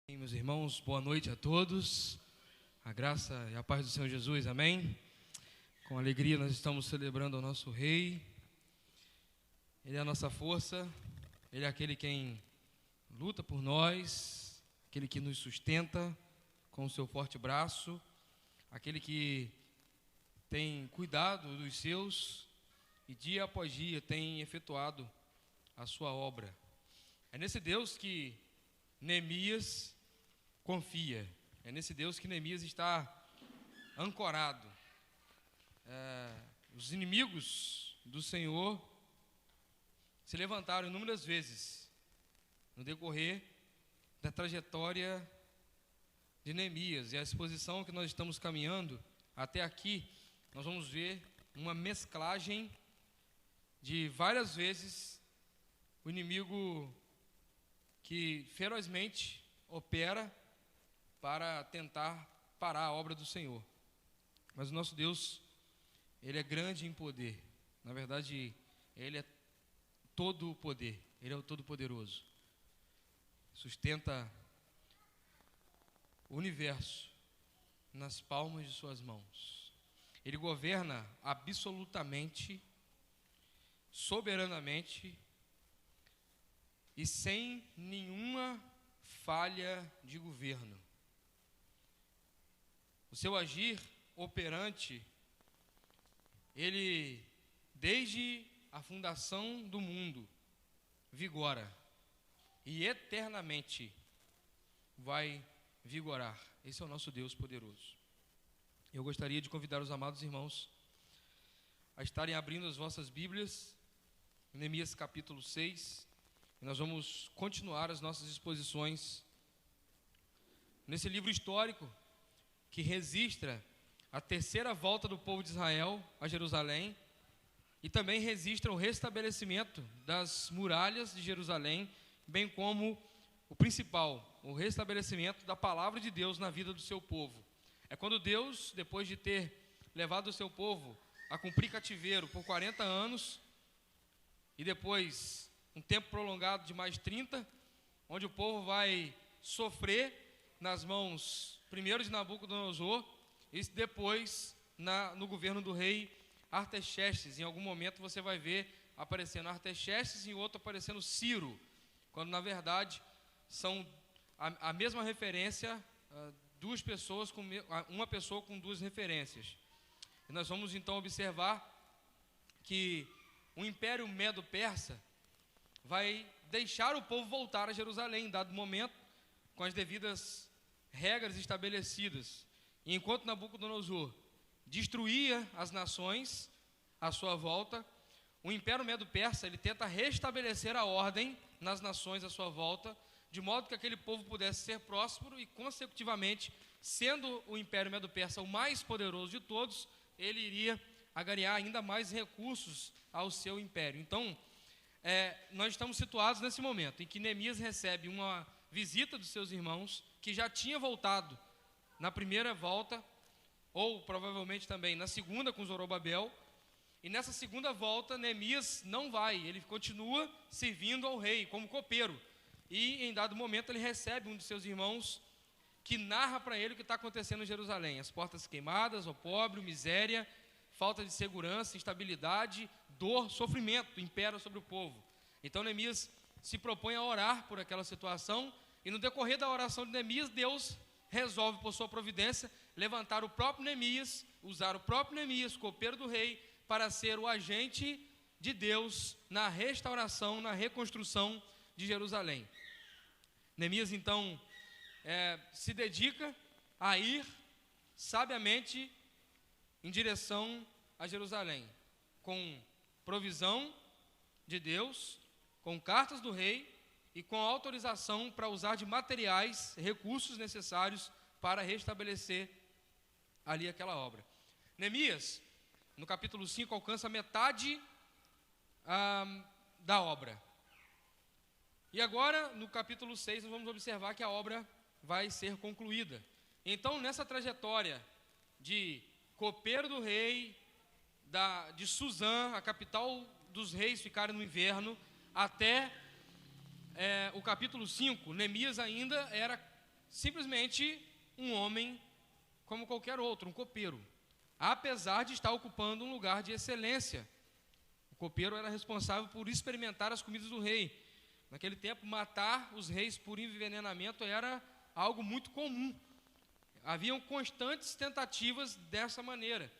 Meus irmãos, boa noite a todos, a graça e a paz do Senhor Jesus, amém? Com alegria nós estamos celebrando o nosso Rei, Ele é a nossa força, Ele é aquele quem luta por nós, aquele que nos sustenta com o seu forte braço, aquele que tem cuidado dos seus e dia após dia tem efetuado a sua obra. É nesse Deus que Neemias confia, é nesse Deus que Neemias está ancorado. Os inimigos do Senhor se levantaram inúmeras vezes no decorrer da trajetória de Neemias, e a exposição que nós estamos caminhando até aqui, nós vamos ver uma mesclagem de várias vezes o inimigo que ferozmente opera para tentar parar a obra do Senhor. Mas o nosso Deus, Ele é grande em poder. Na verdade, Ele é todo o poder. Ele é o Todo-Poderoso. Sustenta o universo nas palmas de suas mãos. Ele governa absolutamente, soberanamente e sem nenhuma falha de governo. O seu agir operante, ele, desde a fundação do mundo, vigora e eternamente vai vigorar. Esse é o nosso Deus poderoso. Eu gostaria de convidar os amados irmãos a estarem abrindo as vossas Bíblias, em Neemias capítulo 6, e nós vamos continuar as nossas exposições nesse livro histórico que registra a terceira volta do povo de Israel a Jerusalém e também registra o restabelecimento das muralhas de Jerusalém, bem como o principal, o restabelecimento da palavra de Deus na vida do seu povo. É quando Deus, depois de ter levado o seu povo a cumprir cativeiro por 40 anos e depois um tempo prolongado de mais 30, onde o povo vai sofrer nas mãos primeiro de Nabucodonosor e depois no governo do rei Artaxerxes. Em algum momento você vai ver aparecendo Artaxerxes e em outro aparecendo Ciro, quando na verdade são a mesma referência, duas pessoas, uma pessoa com duas referências. E nós vamos então observar que o Império Medo-Persa vai deixar o povo voltar a Jerusalém em dado momento, com as devidas regras estabelecidas. E enquanto Nabucodonosor destruía as nações à sua volta, o Império Medo-Persa ele tenta restabelecer a ordem nas nações à sua volta, de modo que aquele povo pudesse ser próspero e, consecutivamente, sendo o Império Medo-Persa o mais poderoso de todos, ele iria agariar ainda mais recursos ao seu império. Então, nós estamos situados nesse momento em que Neemias recebe uma visita dos seus irmãos, que já tinha voltado na primeira volta, ou provavelmente também na segunda com Zorobabel, e nessa segunda volta Neemias não vai, ele continua servindo ao rei como copeiro, e em dado momento ele recebe um de seus irmãos que narra para ele o que está acontecendo em Jerusalém: as portas queimadas, opróbrio, miséria, falta de segurança, instabilidade, dor, sofrimento impera sobre o povo. Então Neemias se propõe a orar por aquela situação, e no decorrer da oração de Neemias, Deus resolve, por sua providência, levantar o próprio Neemias, usar o próprio Neemias, copeiro do rei, para ser o agente de Deus na restauração, na reconstrução de Jerusalém. Neemias, então, se dedica a ir sabiamente em direção a Jerusalém, com provisão de Deus, com cartas do rei e com autorização para usar de materiais, recursos necessários para restabelecer ali aquela obra. Neemias, no capítulo 5, alcança metade da obra. E agora, no capítulo 6, nós vamos observar que a obra vai ser concluída. Então, nessa trajetória de copeiro do rei, de Suzã, a capital dos reis ficarem no inverno, até o capítulo 5, Neemias ainda era simplesmente um homem como qualquer outro, um copeiro, apesar de estar ocupando um lugar de excelência. O copeiro era responsável por experimentar as comidas do rei. Naquele tempo, matar os reis por envenenamento era algo muito comum. Haviam constantes tentativas dessa maneira.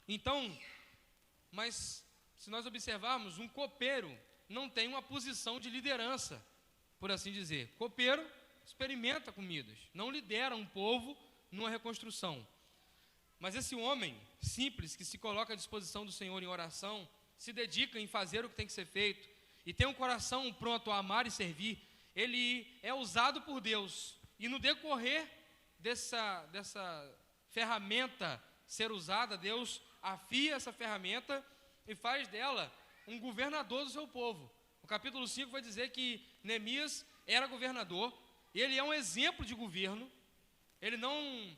Então, mas se nós observarmos, um copeiro não tem uma posição de liderança, por assim dizer. Copeiro experimenta comidas, não lidera um povo numa reconstrução. Mas esse homem simples, que se coloca à disposição do Senhor em oração, se dedica em fazer o que tem que ser feito, e tem um coração pronto a amar e servir, ele é usado por Deus. E no decorrer dessa ferramenta ser usada, Deus afia essa ferramenta e faz dela um governador do seu povo. O capítulo 5 vai dizer que Neemias era governador, e ele é um exemplo de governo. Ele não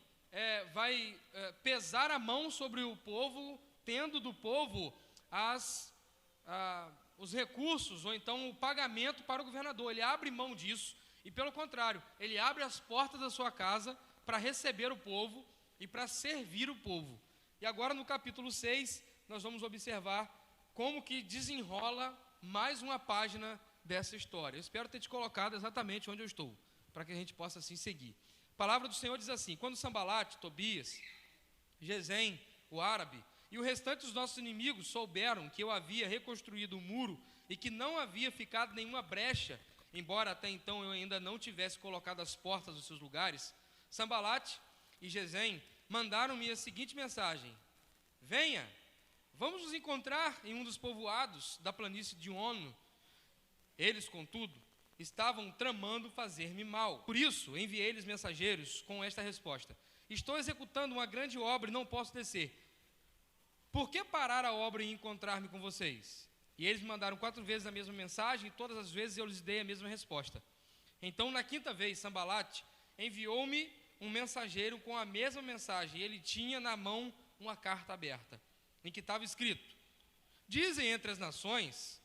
vai pesar a mão sobre o povo, tendo do povo os recursos, ou então o pagamento para o governador. Ele abre mão disso, e pelo contrário, ele abre as portas da sua casa para receber o povo e para servir o povo. E agora no capítulo 6, nós vamos observar como que desenrola mais uma página dessa história. Eu espero ter te colocado exatamente onde eu estou, para que a gente possa assim seguir. A palavra do Senhor diz assim: quando Sambalate, Tobias, Gesem, o árabe, e o restante dos nossos inimigos souberam que eu havia reconstruído o muro e que não havia ficado nenhuma brecha, embora até então eu ainda não tivesse colocado as portas dos seus lugares, Sambalate e Gesem mandaram-me a seguinte mensagem: venha, vamos nos encontrar em um dos povoados da planície de Ono. Eles, contudo, estavam tramando fazer-me mal. Por isso, enviei-lhes mensageiros com esta resposta: estou executando uma grande obra e não posso descer. Por que parar a obra e encontrar-me com vocês? E eles me mandaram 4 vezes a mesma mensagem, e todas as vezes eu lhes dei a mesma resposta. Então, na 5ª vez, Sambalate enviou-me um mensageiro com a mesma mensagem, e ele tinha na mão uma carta aberta, em que estava escrito: dizem entre as nações,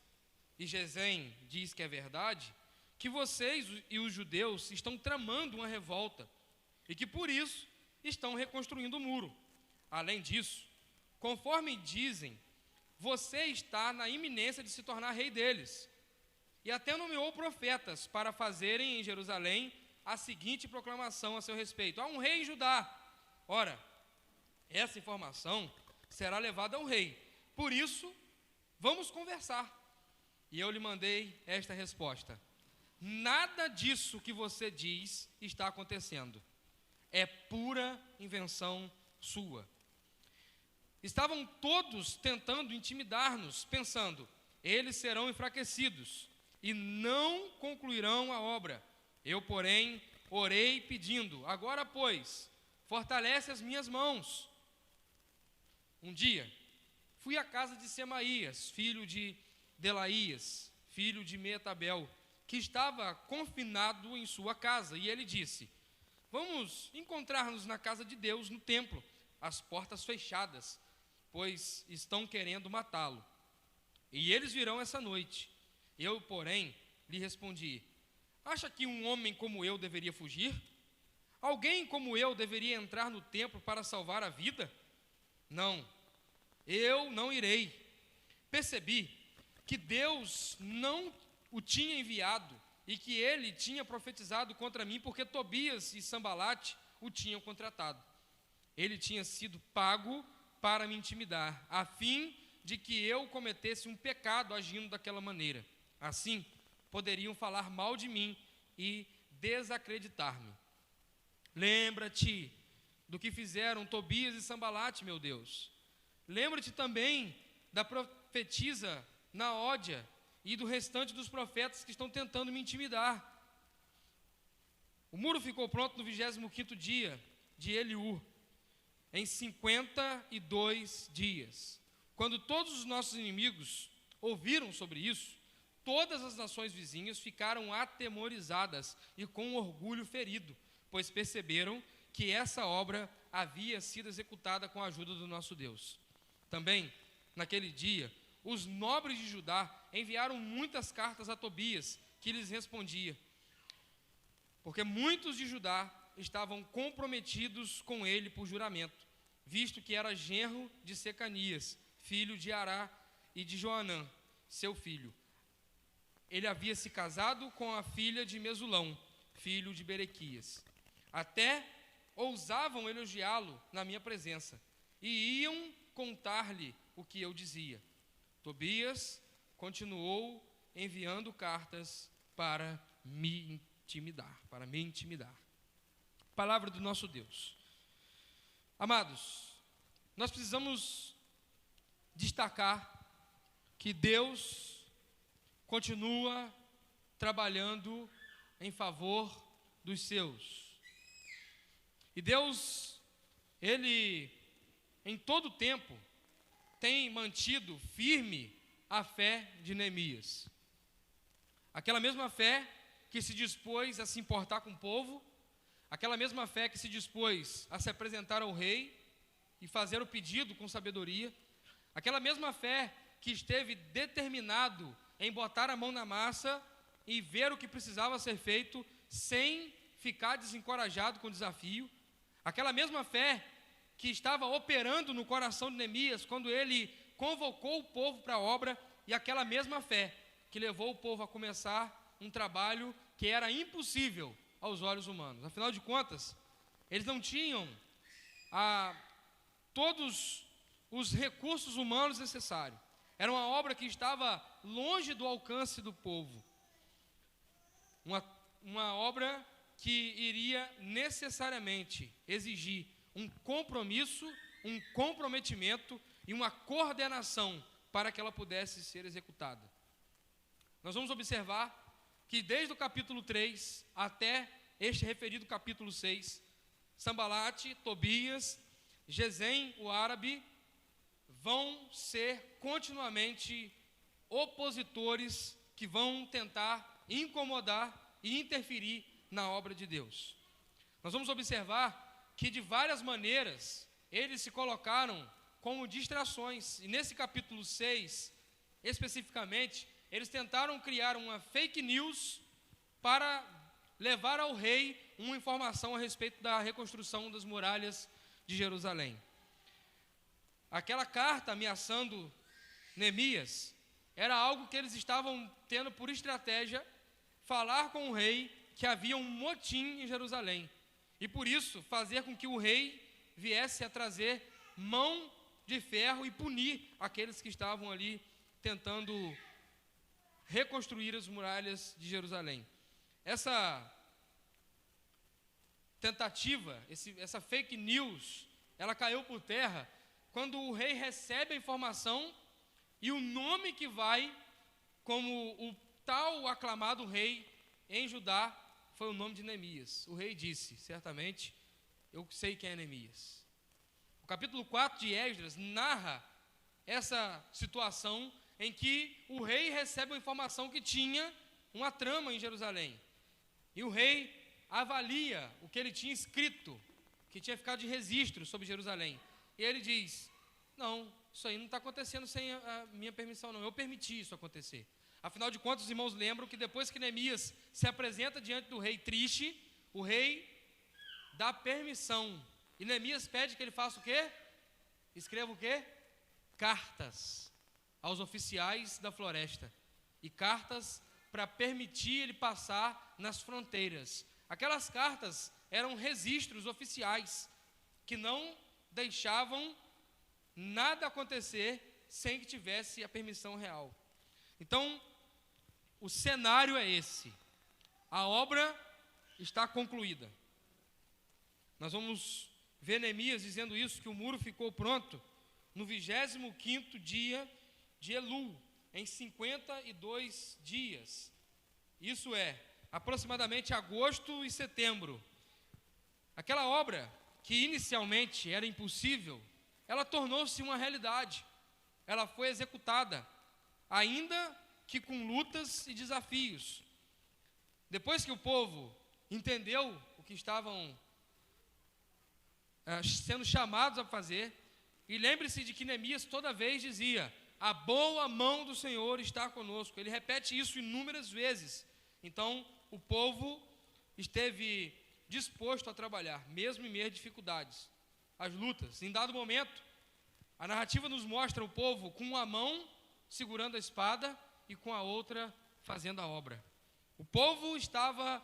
e Gesem diz que é verdade, que vocês e os judeus estão tramando uma revolta, e que por isso estão reconstruindo o muro. Além disso, conforme dizem, você está na iminência de se tornar rei deles, e até nomeou profetas para fazerem em Jerusalém a seguinte proclamação a seu respeito: há um rei em Judá. Ora, essa informação será levada ao rei, por isso vamos conversar. E eu lhe mandei esta resposta: nada disso que você diz está acontecendo, é pura invenção sua. Estavam todos tentando intimidar-nos, pensando: eles serão enfraquecidos e não concluirão a obra. Eu, porém, orei pedindo: agora, pois, fortalece as minhas mãos. Um dia, fui à casa de Semaías, filho de Delaías, filho de Meetabel, que estava confinado em sua casa, e ele disse: vamos encontrar-nos na casa de Deus, no templo, as portas fechadas, pois estão querendo matá-lo. E eles virão essa noite. Eu, porém, lhe respondi: acha que um homem como eu deveria fugir? Alguém como eu deveria entrar no templo para salvar a vida? Não, eu não irei. Percebi que Deus não o tinha enviado e que ele tinha profetizado contra mim, porque Tobias e Sambalate o tinham contratado. Ele tinha sido pago para me intimidar, a fim de que eu cometesse um pecado agindo daquela maneira. Assim, poderiam falar mal de mim e desacreditar-me. Lembra-te do que fizeram Tobias e Sambalate, meu Deus. Lembra-te também da profetisa Naódia e do restante dos profetas que estão tentando me intimidar. O muro ficou pronto no 25º dia de Eliú, em 52 dias. Quando todos os nossos inimigos ouviram sobre isso, todas as nações vizinhas ficaram atemorizadas e com orgulho ferido, pois perceberam que essa obra havia sido executada com a ajuda do nosso Deus. Também, naquele dia, os nobres de Judá enviaram muitas cartas a Tobias, que lhes respondia: porque muitos de Judá estavam comprometidos com ele por juramento, visto que era genro de Secanias, filho de Ará, e de Joanã, seu filho. Ele havia se casado com a filha de Mesulão, filho de Berequias. Até ousavam elogiá-lo na minha presença, e iam contar-lhe o que eu dizia. Tobias continuou enviando cartas para me intimidar. Palavra do nosso Deus. Amados, nós precisamos destacar que Deus continua trabalhando em favor dos seus. E Deus, Ele, em todo tempo, tem mantido firme a fé de Neemias. Aquela mesma fé que se dispôs a se importar com o povo, aquela mesma fé que se dispôs a se apresentar ao rei e fazer o pedido com sabedoria, aquela mesma fé que esteve determinado em botar a mão na massa e ver o que precisava ser feito sem ficar desencorajado com o desafio, aquela mesma fé que estava operando no coração de Neemias quando ele convocou o povo para a obra, e aquela mesma fé que levou o povo a começar um trabalho que era impossível aos olhos humanos. Afinal de contas, eles não tinham todos os recursos humanos necessários. Era uma obra que estava longe do alcance do povo. Uma obra que iria necessariamente exigir um compromisso, um comprometimento e uma coordenação para que ela pudesse ser executada. Nós vamos observar que desde o capítulo 3 até este referido capítulo 6, Sambalate, Tobias, Gesem, o árabe, vão ser continuamente opositores que vão tentar incomodar e interferir na obra de Deus. Nós vamos observar que de várias maneiras eles se colocaram como distrações, e nesse capítulo 6, especificamente, eles tentaram criar uma fake news para levar ao rei uma informação a respeito da reconstrução das muralhas de Jerusalém. Aquela carta ameaçando Neemias era algo que eles estavam tendo por estratégia, falar com o rei que havia um motim em Jerusalém, e por isso fazer com que o rei viesse a trazer mão de ferro e punir aqueles que estavam ali tentando reconstruir as muralhas de Jerusalém. Essa tentativa, essa fake news, ela caiu por terra quando o rei recebe a informação e o nome que vai como o tal aclamado rei em Judá foi o nome de Neemias. O rei disse, certamente, eu sei quem é Neemias. O capítulo 4 de Esdras narra essa situação em que o rei recebe uma informação que tinha uma trama em Jerusalém. E o rei avalia o que ele tinha escrito, que tinha ficado de registro sobre Jerusalém. E ele diz, não, isso aí não está acontecendo sem a minha permissão, não. Eu permiti isso acontecer. Afinal de contas, os irmãos lembram que depois que Neemias se apresenta diante do rei triste, o rei dá permissão. E Neemias pede que ele faça o quê? Escreva o quê? Cartas aos oficiais da floresta. E cartas para permitir ele passar nas fronteiras. Aquelas cartas eram registros oficiais que não deixavam nada acontecer sem que tivesse a permissão real. Então, o cenário é esse. A obra está concluída. Nós vamos ver Neemias dizendo isso, que o muro ficou pronto no 25º dia de Elul, em 52 dias. Isso é, aproximadamente agosto e setembro. Aquela obra que inicialmente era impossível, ela tornou-se uma realidade. Ela foi executada, ainda que com lutas e desafios. Depois que o povo entendeu o que estavam sendo chamados a fazer, e lembre-se de que Neemias toda vez dizia, a boa mão do Senhor está conosco. Ele repete isso inúmeras vezes. Então, o povo esteve disposto a trabalhar, mesmo em meio a dificuldades, as lutas. Em dado momento, a narrativa nos mostra o povo com uma mão segurando a espada e com a outra fazendo a obra. O povo estava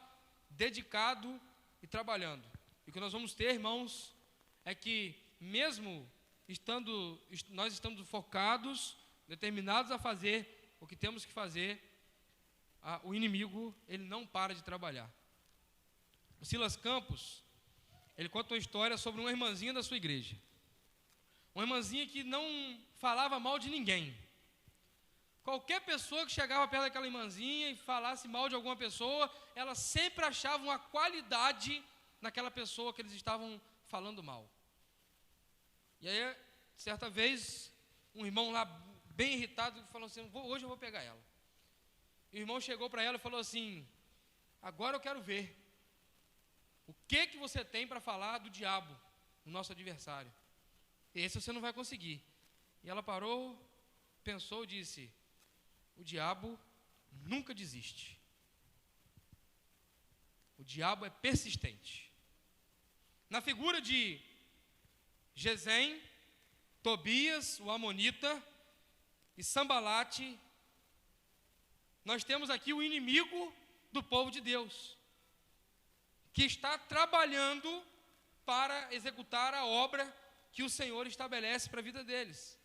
dedicado e trabalhando. E o que nós vamos ter, irmãos, é que mesmo nós estamos focados, determinados a fazer o que temos que fazer, o inimigo, ele não para de trabalhar. O Silas Campos, ele conta uma história sobre uma irmãzinha da sua igreja. Uma irmãzinha que não falava mal de ninguém. Qualquer pessoa que chegava perto daquela irmãzinha e falasse mal de alguma pessoa, ela sempre achava uma qualidade naquela pessoa que eles estavam falando mal. E aí, certa vez, um irmão lá, bem irritado, falou assim, hoje eu vou pegar ela. E o irmão chegou para ela e falou assim, agora eu quero ver o que você tem para falar do diabo, o nosso adversário. Esse você não vai conseguir. E ela parou, pensou e disse, o diabo nunca desiste. O diabo é persistente. Na figura de Gesem, Tobias, o Amonita, e Sambalate, nós temos aqui o inimigo do povo de Deus, que está trabalhando para executar a obra que o Senhor estabelece para a vida deles.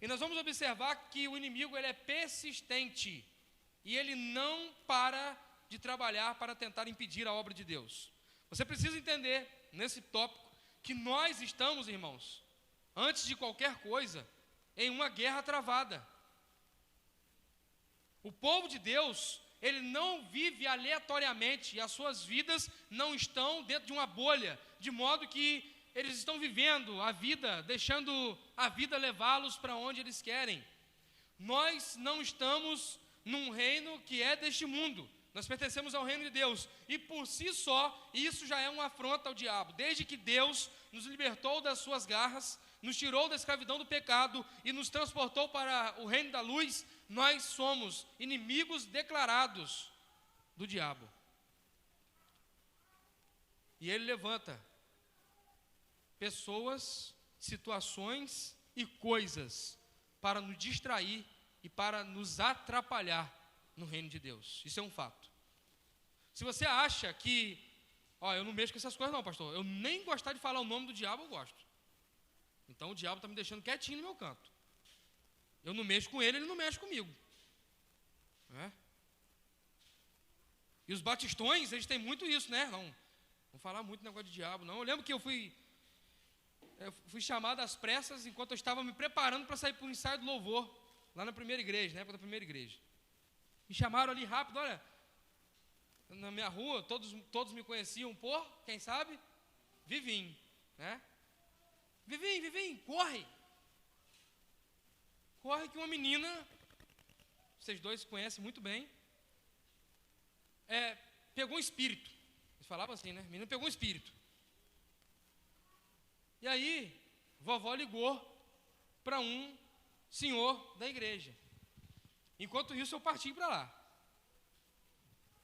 E nós vamos observar que o inimigo, ele é persistente, e ele não para de trabalhar para tentar impedir a obra de Deus. Você precisa entender, nesse tópico, que nós estamos, irmãos, antes de qualquer coisa, em uma guerra travada. O povo de Deus, ele não vive aleatoriamente, e as suas vidas não estão dentro de uma bolha, de modo que eles estão vivendo a vida, deixando a vida levá-los para onde eles querem. Nós não estamos num reino que é deste mundo, nós pertencemos ao reino de Deus, e por si só, isso já é uma afronta ao diabo. Desde que Deus nos libertou das suas garras, nos tirou da escravidão do pecado e nos transportou para o reino da luz, nós somos inimigos declarados do diabo. E ele levanta pessoas, situações e coisas para nos distrair e para nos atrapalhar no reino de Deus. Isso é um fato. Se você acha que, eu não mexo com essas coisas não, pastor, eu nem gostar de falar o nome do diabo, eu gosto. Então o diabo está me deixando quietinho no meu canto. Eu não mexo com ele, ele não mexe comigo. E os batistões, eles têm muito isso, né? Não falar muito negócio de diabo, não. Eu lembro que eu fui chamado às pressas enquanto eu estava me preparando para sair para o ensaio do louvor, lá na primeira igreja, na época da primeira igreja. Me chamaram ali rápido, olha, na minha rua, todos me conheciam por, quem sabe, Vivim, né? Vivim, corre que uma menina, vocês dois conhecem muito bem, pegou um espírito. Eles falavam assim, né? A menina pegou um espírito. E aí, vovó ligou para um senhor da igreja. Enquanto isso, eu parti para lá.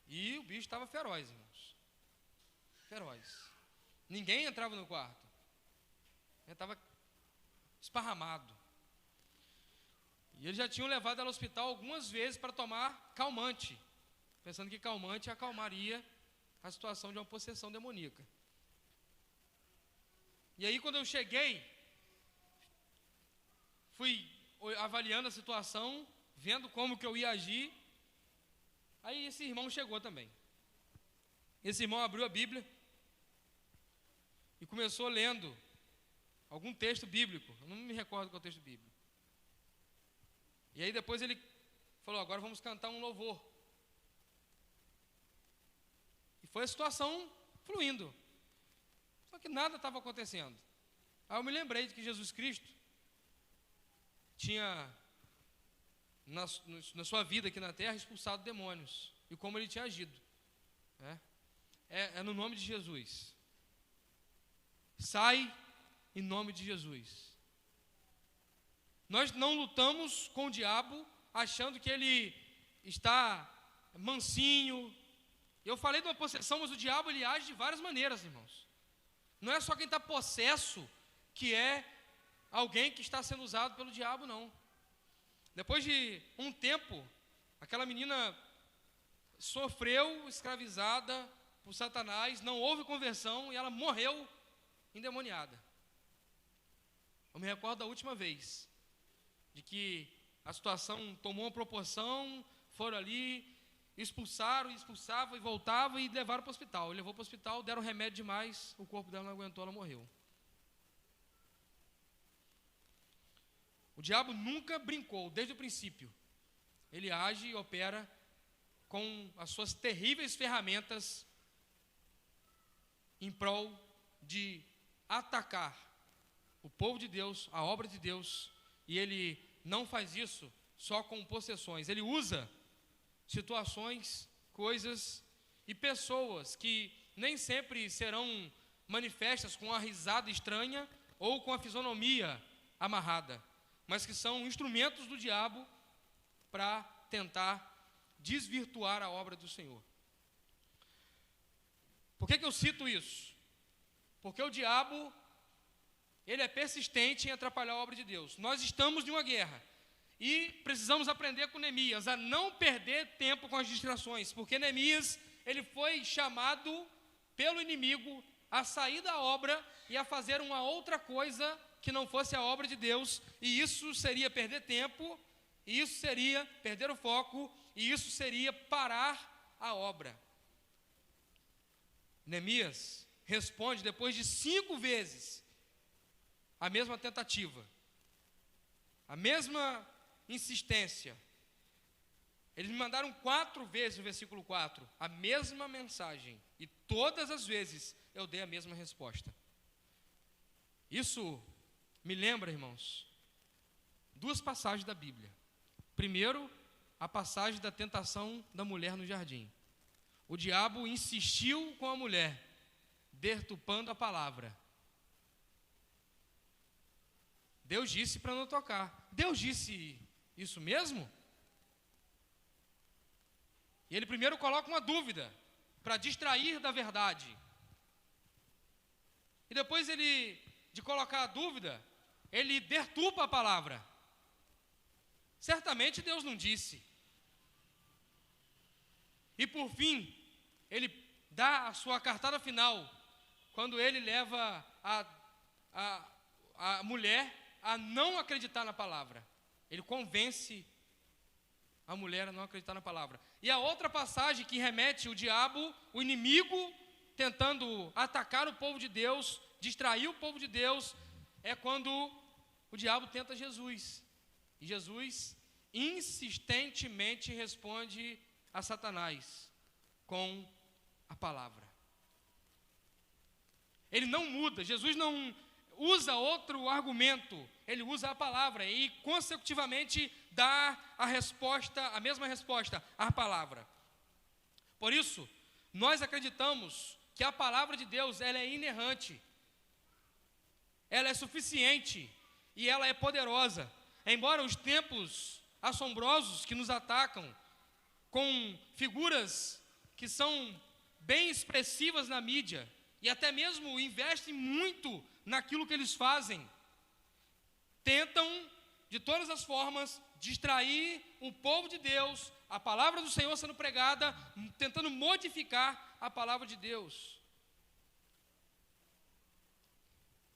E o bicho estava feroz, irmãos. Feroz. Ninguém entrava no quarto. Ele estava esparramado. E eles já tinham levado ela ao hospital algumas vezes para tomar calmante, pensando que calmante acalmaria a situação de uma possessão demoníaca. E aí, quando eu cheguei, fui avaliando a situação, vendo como que eu ia agir. Aí esse irmão chegou também. Esse irmão abriu a Bíblia e começou lendo algum texto bíblico. Eu não me recordo qual texto bíblico. E aí depois ele falou, agora vamos cantar um louvor. E foi a situação fluindo. Só que nada estava acontecendo. Aí eu me lembrei de que Jesus Cristo tinha, na sua vida aqui na terra, expulsado demônios. E como ele tinha agido. É no nome de Jesus. Sai em nome de Jesus. Nós não lutamos com o diabo achando que ele está mansinho, Eu falei de uma possessão, mas o diabo ele age de várias maneiras, irmãos. Não é só quem está possesso que é alguém que está sendo usado pelo diabo, não. Depois de um tempo, aquela menina sofreu escravizada por Satanás, não houve conversão e ela morreu endemoniada. Eu me recordo da última vez, de que a situação tomou uma proporção, foram ali, expulsavam e voltavam e levaram para o hospital. Ele levou para o hospital, deram remédio demais, o corpo dela não aguentou, ela morreu. O diabo nunca brincou, desde o princípio. Ele age e opera com as suas terríveis ferramentas em prol de atacar o povo de Deus, a obra de Deus, e ele não faz isso só com possessões. Ele usa situações, coisas e pessoas que nem sempre serão manifestas com a risada estranha ou com a fisionomia amarrada, mas que são instrumentos do diabo para tentar desvirtuar a obra do Senhor. Por que eu cito isso? Porque o diabo, ele é persistente em atrapalhar a obra de Deus. Nós estamos em uma guerra e precisamos aprender com Neemias a não perder tempo com as distrações, porque Neemias, ele foi chamado pelo inimigo a sair da obra e a fazer uma outra coisa que não fosse a obra de Deus, e isso seria perder tempo, e isso seria perder o foco, e isso seria parar a obra. Neemias responde depois de 5 vezes a mesma tentativa, a mesma insistência. Eles me mandaram 4 vezes no versículo 4 a mesma mensagem, e todas as vezes eu dei a mesma resposta. Isso me lembra, irmãos, 2 passagens da Bíblia. Primeiro, a passagem da tentação da mulher no jardim. O diabo insistiu com a mulher, deturpando a palavra. Deus disse para não tocar. Deus disse isso mesmo? E ele primeiro coloca uma dúvida, para distrair da verdade. E depois de colocar a dúvida, ele deturpa a palavra. Certamente Deus não disse. E por fim, ele dá a sua cartada final, quando ele leva a mulher a não acreditar na palavra. Ele convence a mulher a não acreditar na palavra. E a outra passagem que remete o diabo, o inimigo, tentando atacar o povo de Deus, distrair o povo de Deus, é quando o diabo tenta Jesus. E Jesus insistentemente responde a Satanás com a palavra. Ele não muda, Jesus não usa outro argumento, ele usa a palavra e consecutivamente dá a resposta, a mesma resposta à palavra. Por isso, nós acreditamos que a palavra de Deus, ela é inerrante, ela é suficiente e ela é poderosa. Embora os tempos assombrosos que nos atacam, com figuras que são bem expressivas na mídia, e até mesmo investem muito naquilo que eles fazem, tentam, de todas as formas, distrair o povo de Deus, a palavra do Senhor sendo pregada, tentando modificar a palavra de Deus.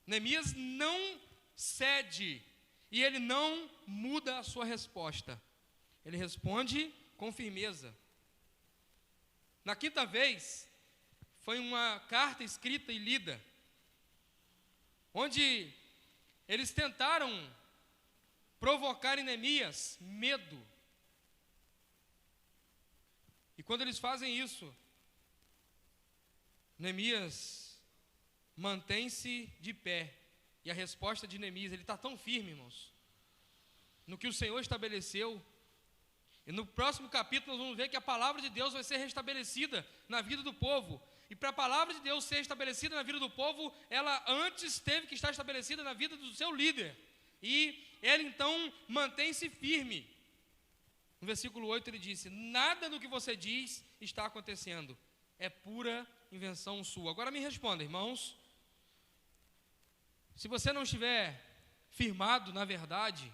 Neemias não cede, e ele não muda a sua resposta. Ele responde com firmeza. Na 5ª vez, foi uma carta escrita e lida, onde eles tentaram provocar em Neemias medo. E quando eles fazem isso, Neemias mantém-se de pé. E a resposta de Neemias, ele está tão firme, irmãos, no que o Senhor estabeleceu. E no próximo capítulo nós vamos ver que a palavra de Deus vai ser restabelecida na vida do povo. E para a palavra de Deus ser estabelecida na vida do povo, ela antes teve que estar estabelecida na vida do seu líder. E ele então mantém-se firme. No versículo 8 ele disse: nada do que você diz está acontecendo. é pura invenção sua. Agora me responda, irmãos. Se você não estiver firmado na verdade,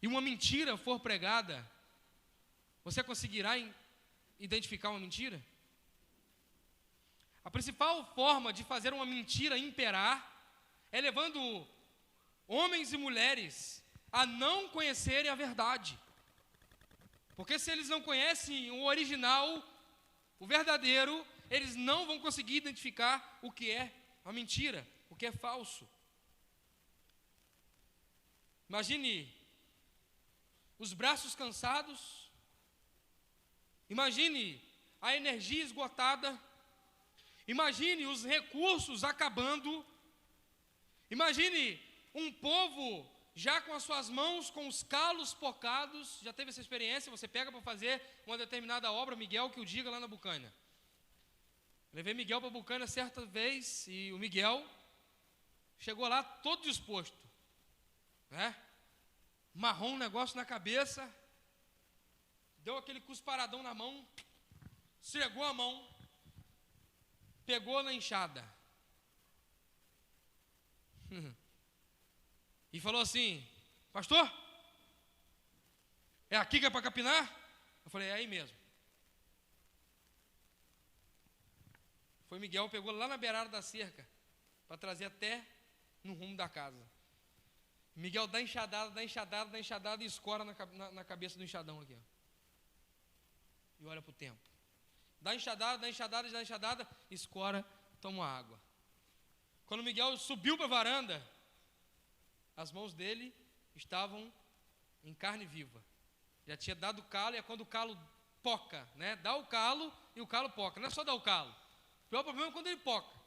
e uma mentira for pregada, você conseguirá identificar uma mentira? A principal forma de fazer uma mentira imperar é levando homens e mulheres a não conhecerem a verdade. Porque se eles não conhecem o original, o verdadeiro, eles não vão conseguir identificar o que é a mentira, o que é falso. Imagine os braços cansados, imagine a energia esgotada, imagine os recursos acabando, imagine um povo já com as suas mãos, com os calos pocados. Já teve essa experiência? Você pega para fazer uma determinada obra, Miguel que o diga lá na Bucânia. Levei Miguel para a Bucânia certa vez, e o Miguel chegou lá todo disposto, né? Marrom um negócio na cabeça, deu aquele cusparadão na mão, esfregou a mão, pegou na enxada e falou assim: pastor, é aqui que é para capinar? Eu falei: é aí mesmo. Foi Miguel, pegou lá na beirada da cerca para trazer até no rumo da casa. Miguel dá enxadada e escora na cabeça do enxadão aqui, ó. E olha para o tempo. Dá enxadada, escora, toma água. Quando Miguel subiu para a varanda, as mãos dele estavam em carne viva. Já tinha dado calo, e é quando o calo poca, né? Dá o calo e o calo poca. Não é só dar o calo. O pior problema é quando ele poca.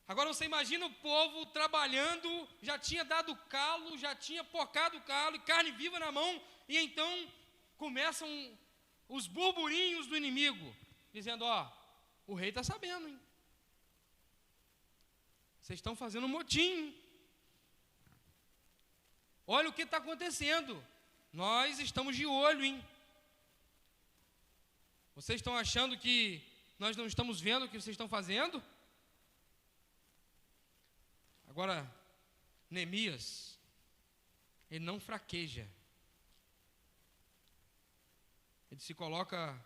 Agora você imagina o povo trabalhando, já tinha dado calo, já tinha pocado o calo, e carne viva na mão, e então começam os burburinhos do inimigo, dizendo: ó, o rei está sabendo, hein? Vocês estão fazendo um motim. Olha o que está acontecendo. Nós estamos de olho, hein? Vocês estão achando que nós não estamos vendo o que vocês estão fazendo? Agora, Neemias, ele não fraqueja. Ele se coloca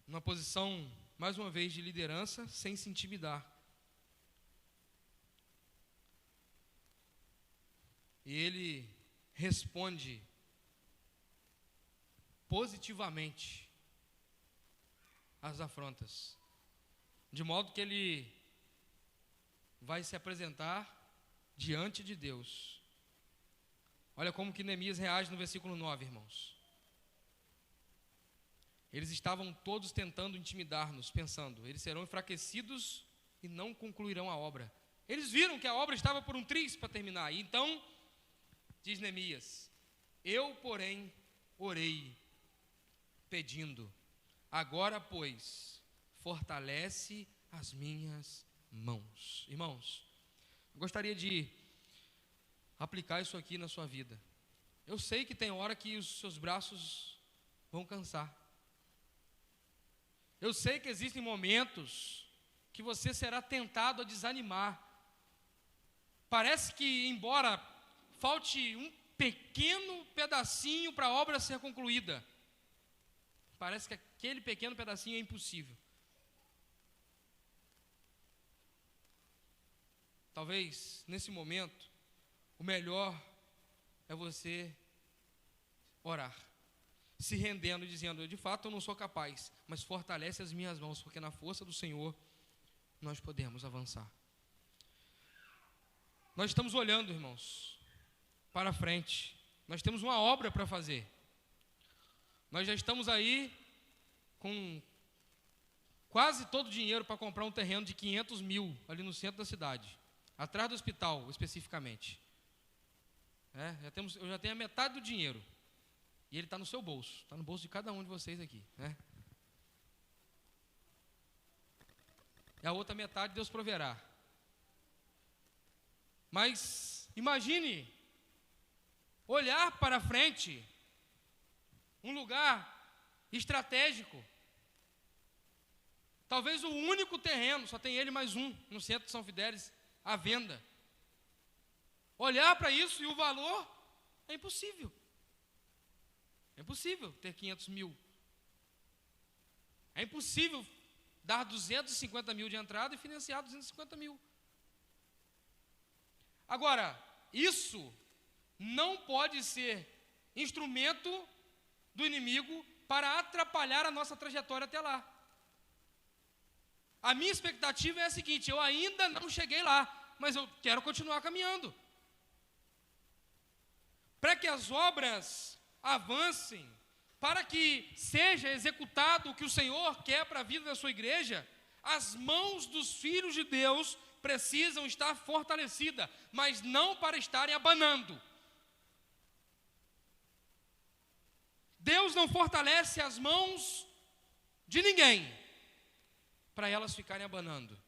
numa posição, mais uma vez, de liderança, sem se intimidar. E ele responde positivamente às afrontas, de modo que ele vai se apresentar diante de Deus. Olha como que Neemias reage no versículo 9, irmãos. Eles estavam todos tentando intimidar-nos, pensando: eles serão enfraquecidos e não concluirão a obra. Eles viram que a obra estava por um triz para terminar. E então, diz Neemias: eu, porém, orei, pedindo: agora, pois, fortalece as minhas mãos. Irmãos, eu gostaria de aplicar isso aqui na sua vida. Eu sei que tem hora que os seus braços vão cansar. Eu sei que existem momentos que você será tentado a desanimar. Parece que, embora falte um pequeno pedacinho para a obra ser concluída, parece que aquele pequeno pedacinho é impossível. Talvez, nesse momento, o melhor é você orar, se rendendo e dizendo: de fato eu não sou capaz, mas fortalece as minhas mãos, porque na força do Senhor nós podemos avançar. Nós estamos olhando, irmãos, para frente. Nós temos uma obra para fazer. Nós já estamos aí com quase todo o dinheiro para comprar um terreno de 500 mil ali no centro da cidade, atrás do hospital especificamente. Eu já tenho a metade do dinheiro. E ele está no seu bolso, está no bolso de cada um de vocês aqui, né? E a outra metade Deus proverá. Mas imagine olhar para frente, um lugar estratégico. Talvez o único terreno, só tem ele mais um, no centro de São Fidélis, à venda. Olhar para isso e o valor é impossível. É impossível ter 500 mil. É impossível dar 250 mil de entrada e financiar 250 mil. Agora, isso não pode ser instrumento do inimigo para atrapalhar a nossa trajetória até lá. A minha expectativa é a seguinte: eu ainda não cheguei lá, mas eu quero continuar caminhando. Para que as obras avancem, para que seja executado o que o Senhor quer para a vida da sua igreja, as mãos dos filhos de Deus precisam estar fortalecidas, mas não para estarem abanando. Deus não fortalece as mãos de ninguém para elas ficarem abanando.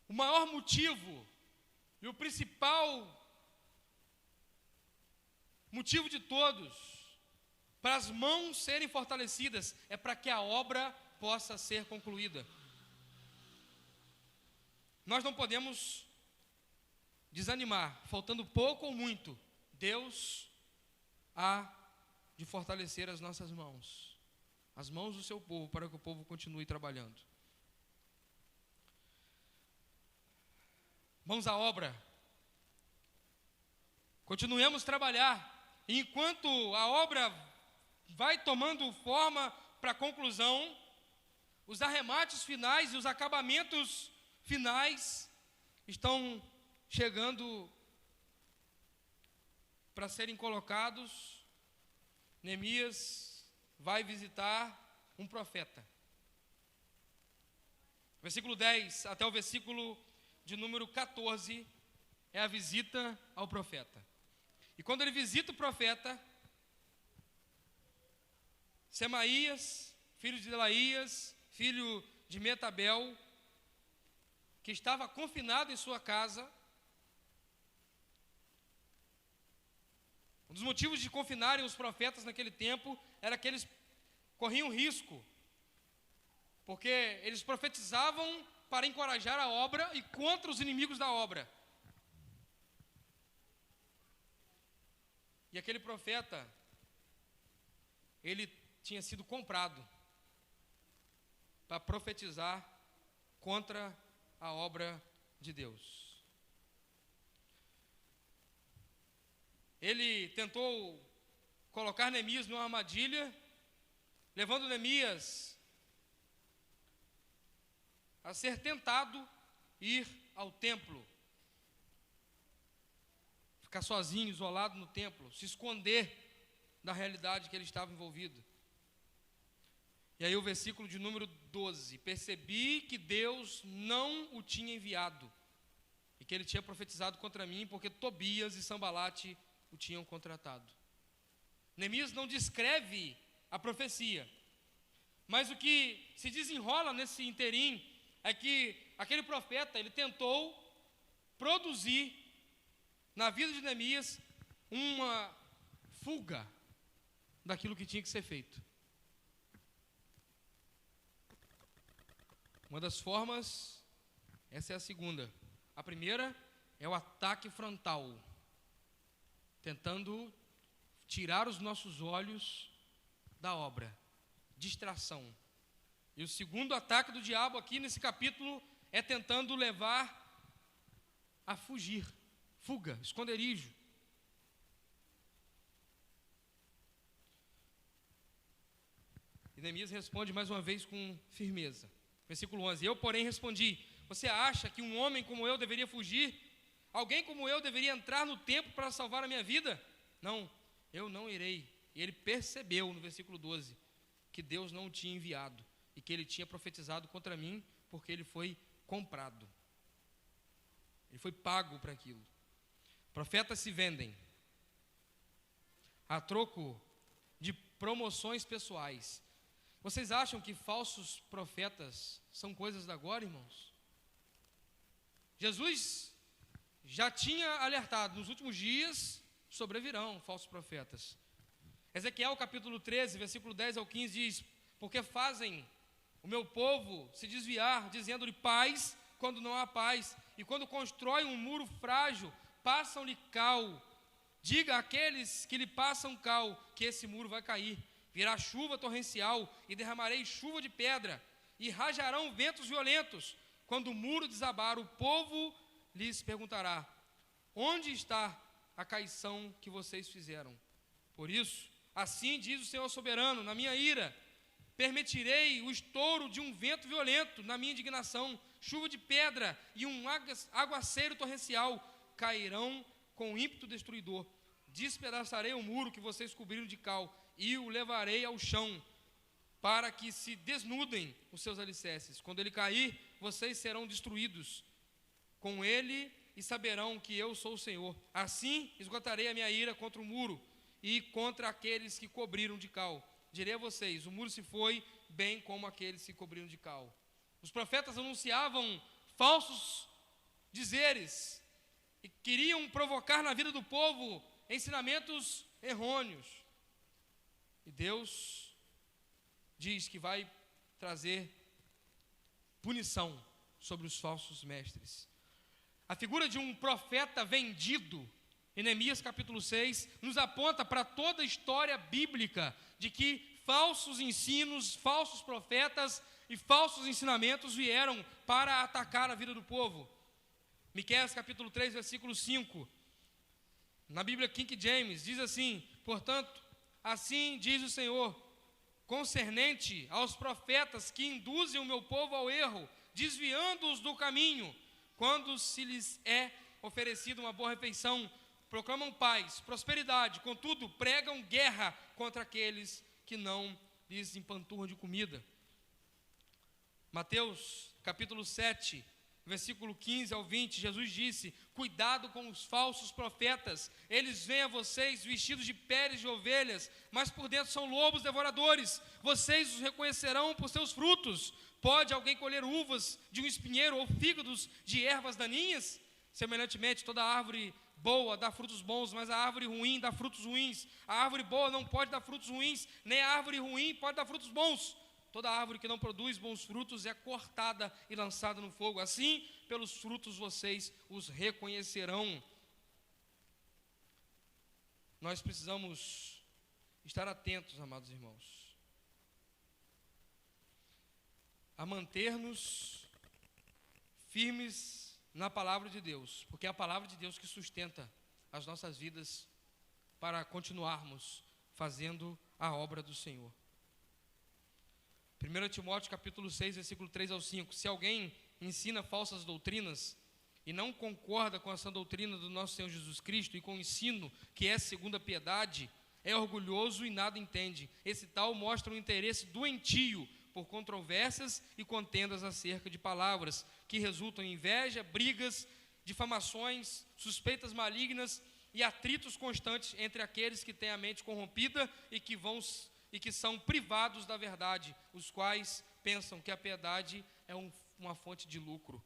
O maior motivo e o principal motivo de todos para as mãos serem fortalecidas é para que a obra possa ser concluída. Nós não podemos desanimar, faltando pouco ou muito, Deus há de fortalecer as nossas mãos, as mãos do seu povo, para que o povo continue trabalhando. Mãos à obra. Continuemos a trabalhar. E enquanto a obra vai tomando forma para a conclusão, os arremates finais e os acabamentos finais estão chegando para serem colocados. Neemias vai visitar um profeta. Versículo 10 até o versículo de número 14 é a visita ao profeta. E quando ele visita o profeta, Semaías, filho de Delaías, filho de Metabel, que estava confinado em sua casa. Um dos motivos de confinarem os profetas naquele tempo era que eles corriam risco, porque eles profetizavam para encorajar a obra e contra os inimigos da obra. E aquele profeta, ele tinha sido comprado para profetizar contra a obra de Deus. Ele tentou colocar Neemias numa armadilha, levando Neemias a ser tentado ir ao templo, ficar sozinho, isolado no templo, se esconder da realidade que ele estava envolvido. E aí o versículo de número 12: percebi que Deus não o tinha enviado, e que ele tinha profetizado contra mim, porque Tobias e Sambalate o tinham contratado. Neemias não descreve a profecia, mas o que se desenrola nesse interim é que aquele profeta, ele tentou produzir na vida de Neemias uma fuga daquilo que tinha que ser feito. Uma das formas, essa é a segunda. A primeira é o ataque frontal, tentando tirar os nossos olhos da obra, distração. E o segundo ataque do diabo aqui nesse capítulo é tentando levar a fugir, fuga, esconderijo. E Neemias responde mais uma vez com firmeza. Versículo 11: eu, porém, respondi: você acha que um homem como eu deveria fugir? Alguém como eu deveria entrar no templo para salvar a minha vida? Não, eu não irei. E ele percebeu no versículo 12 que Deus não o tinha enviado e que ele tinha profetizado contra mim, porque ele foi comprado. Ele foi pago para aquilo. Profetas se vendem a troco de promoções pessoais. Vocês acham que falsos profetas são coisas da agora, irmãos? Jesus já tinha alertado: nos últimos dias sobrevirão falsos profetas. Ezequiel capítulo 13, versículo 10 ao 15 diz: porque fazem o meu povo se desviar, dizendo-lhe paz, quando não há paz, e quando constrói um muro frágil, passam-lhe cal. Diga àqueles que lhe passam cal, que esse muro vai cair, virá chuva torrencial, e derramarei chuva de pedra, e rajarão ventos violentos. Quando o muro desabar, o povo lhes perguntará: onde está a caição que vocês fizeram? Por isso, assim diz o Senhor soberano, na minha ira, permitirei o estouro de um vento violento, na minha indignação, chuva de pedra e um aguaceiro torrencial cairão com ímpeto destruidor. Despedaçarei o muro que vocês cobriram de cal e o levarei ao chão, para que se desnudem os seus alicerces. Quando ele cair, vocês serão destruídos com ele e saberão que eu sou o Senhor. Assim esgotarei a minha ira contra o muro e contra aqueles que cobriram de cal. Direi a vocês: o muro se foi, bem como aqueles que cobriram de cal. Os profetas anunciavam falsos dizeres e queriam provocar na vida do povo ensinamentos errôneos. E Deus diz que vai trazer punição sobre os falsos mestres. A figura de um profeta vendido, em Neemias capítulo 6, nos aponta para toda a história bíblica de que falsos ensinos, falsos profetas e falsos ensinamentos vieram para atacar a vida do povo. Miqueias capítulo 3, versículo 5, na Bíblia King James, diz assim: portanto, assim diz o Senhor, concernente aos profetas que induzem o meu povo ao erro, desviando-os do caminho, quando se lhes é oferecida uma boa refeição, proclamam paz, prosperidade, contudo, pregam guerra contra aqueles que não lhes empanturram de comida. Mateus capítulo 7, versículo 15 ao 20, Jesus disse: cuidado com os falsos profetas, eles vêm a vocês vestidos de peles de ovelhas, mas por dentro são lobos devoradores. Vocês os reconhecerão por seus frutos. Pode alguém colher uvas de um espinheiro ou fígados de ervas daninhas? Semelhantemente, toda árvore boa dá frutos bons, mas a árvore ruim dá frutos ruins. A árvore boa não pode dar frutos ruins, nem a árvore ruim pode dar frutos bons. Toda árvore que não produz bons frutos é cortada e lançada no fogo. Assim, pelos frutos vocês os reconhecerão. Nós precisamos estar atentos, amados irmãos, a manter-nos firmes na palavra de Deus, porque é a palavra de Deus que sustenta as nossas vidas para continuarmos fazendo a obra do Senhor. 1 Timóteo capítulo 6, versículo 3 ao 5. Se alguém ensina falsas doutrinas e não concorda com essa doutrina do nosso Senhor Jesus Cristo e com o ensino que é segundo a piedade, é orgulhoso e nada entende. Esse tal mostra um interesse doentio por controvérsias e contendas acerca de palavras, que resultam em inveja, brigas, difamações, suspeitas malignas e atritos constantes entre aqueles que têm a mente corrompida e que são privados da verdade, os quais pensam que a piedade é uma fonte de lucro.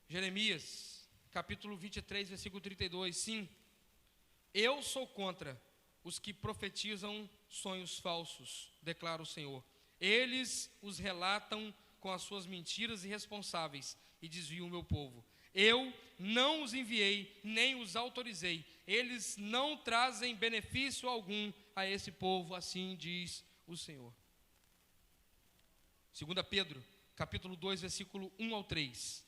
Jeremias, capítulo 23, versículo 32. Sim, eu sou contra os que profetizam sonhos falsos, declara o Senhor. Eles os relatam com as suas mentiras irresponsáveis e desviam o meu povo. Eu não os enviei, nem os autorizei. Eles não trazem benefício algum a esse povo, assim diz o Senhor. 2 Pedro, capítulo 2, versículo 1 ao 3.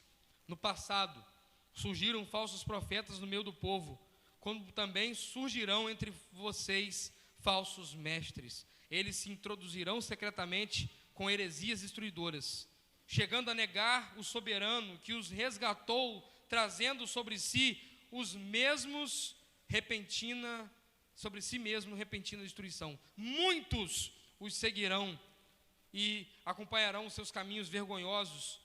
No passado, surgiram falsos profetas no meio do povo, como também surgirão entre vocês falsos mestres. Eles se introduzirão secretamente com heresias destruidoras, chegando a negar o soberano que os resgatou, trazendo sobre si repentina destruição. Muitos os seguirão e acompanharão os seus caminhos vergonhosos,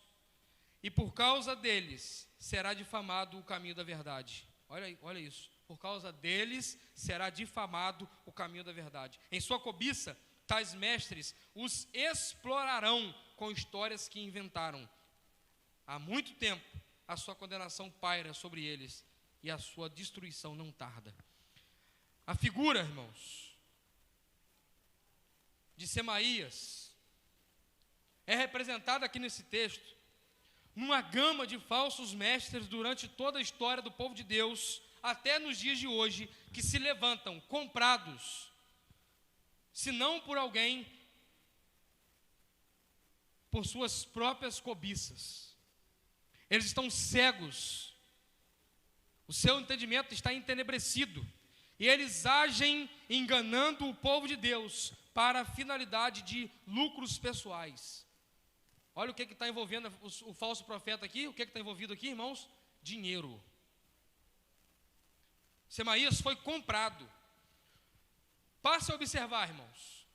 e por causa deles será difamado o caminho da verdade. Olha isso. Por causa deles será difamado o caminho da verdade. Em sua cobiça, tais mestres os explorarão com histórias que inventaram. Há muito tempo a sua condenação paira sobre eles e a sua destruição não tarda. A figura, irmãos, de Semaías é representada aqui nesse texto numa gama de falsos mestres durante toda a história do povo de Deus, até nos dias de hoje, que se levantam comprados, se não por alguém, por suas próprias cobiças. Eles estão cegos, o seu entendimento está entenebrecido, e eles agem enganando o povo de Deus para a finalidade de lucros pessoais. Olha o que está envolvendo o falso profeta aqui, o que está envolvido aqui, irmãos? Dinheiro. Semaías foi comprado. Passe a observar, irmãos,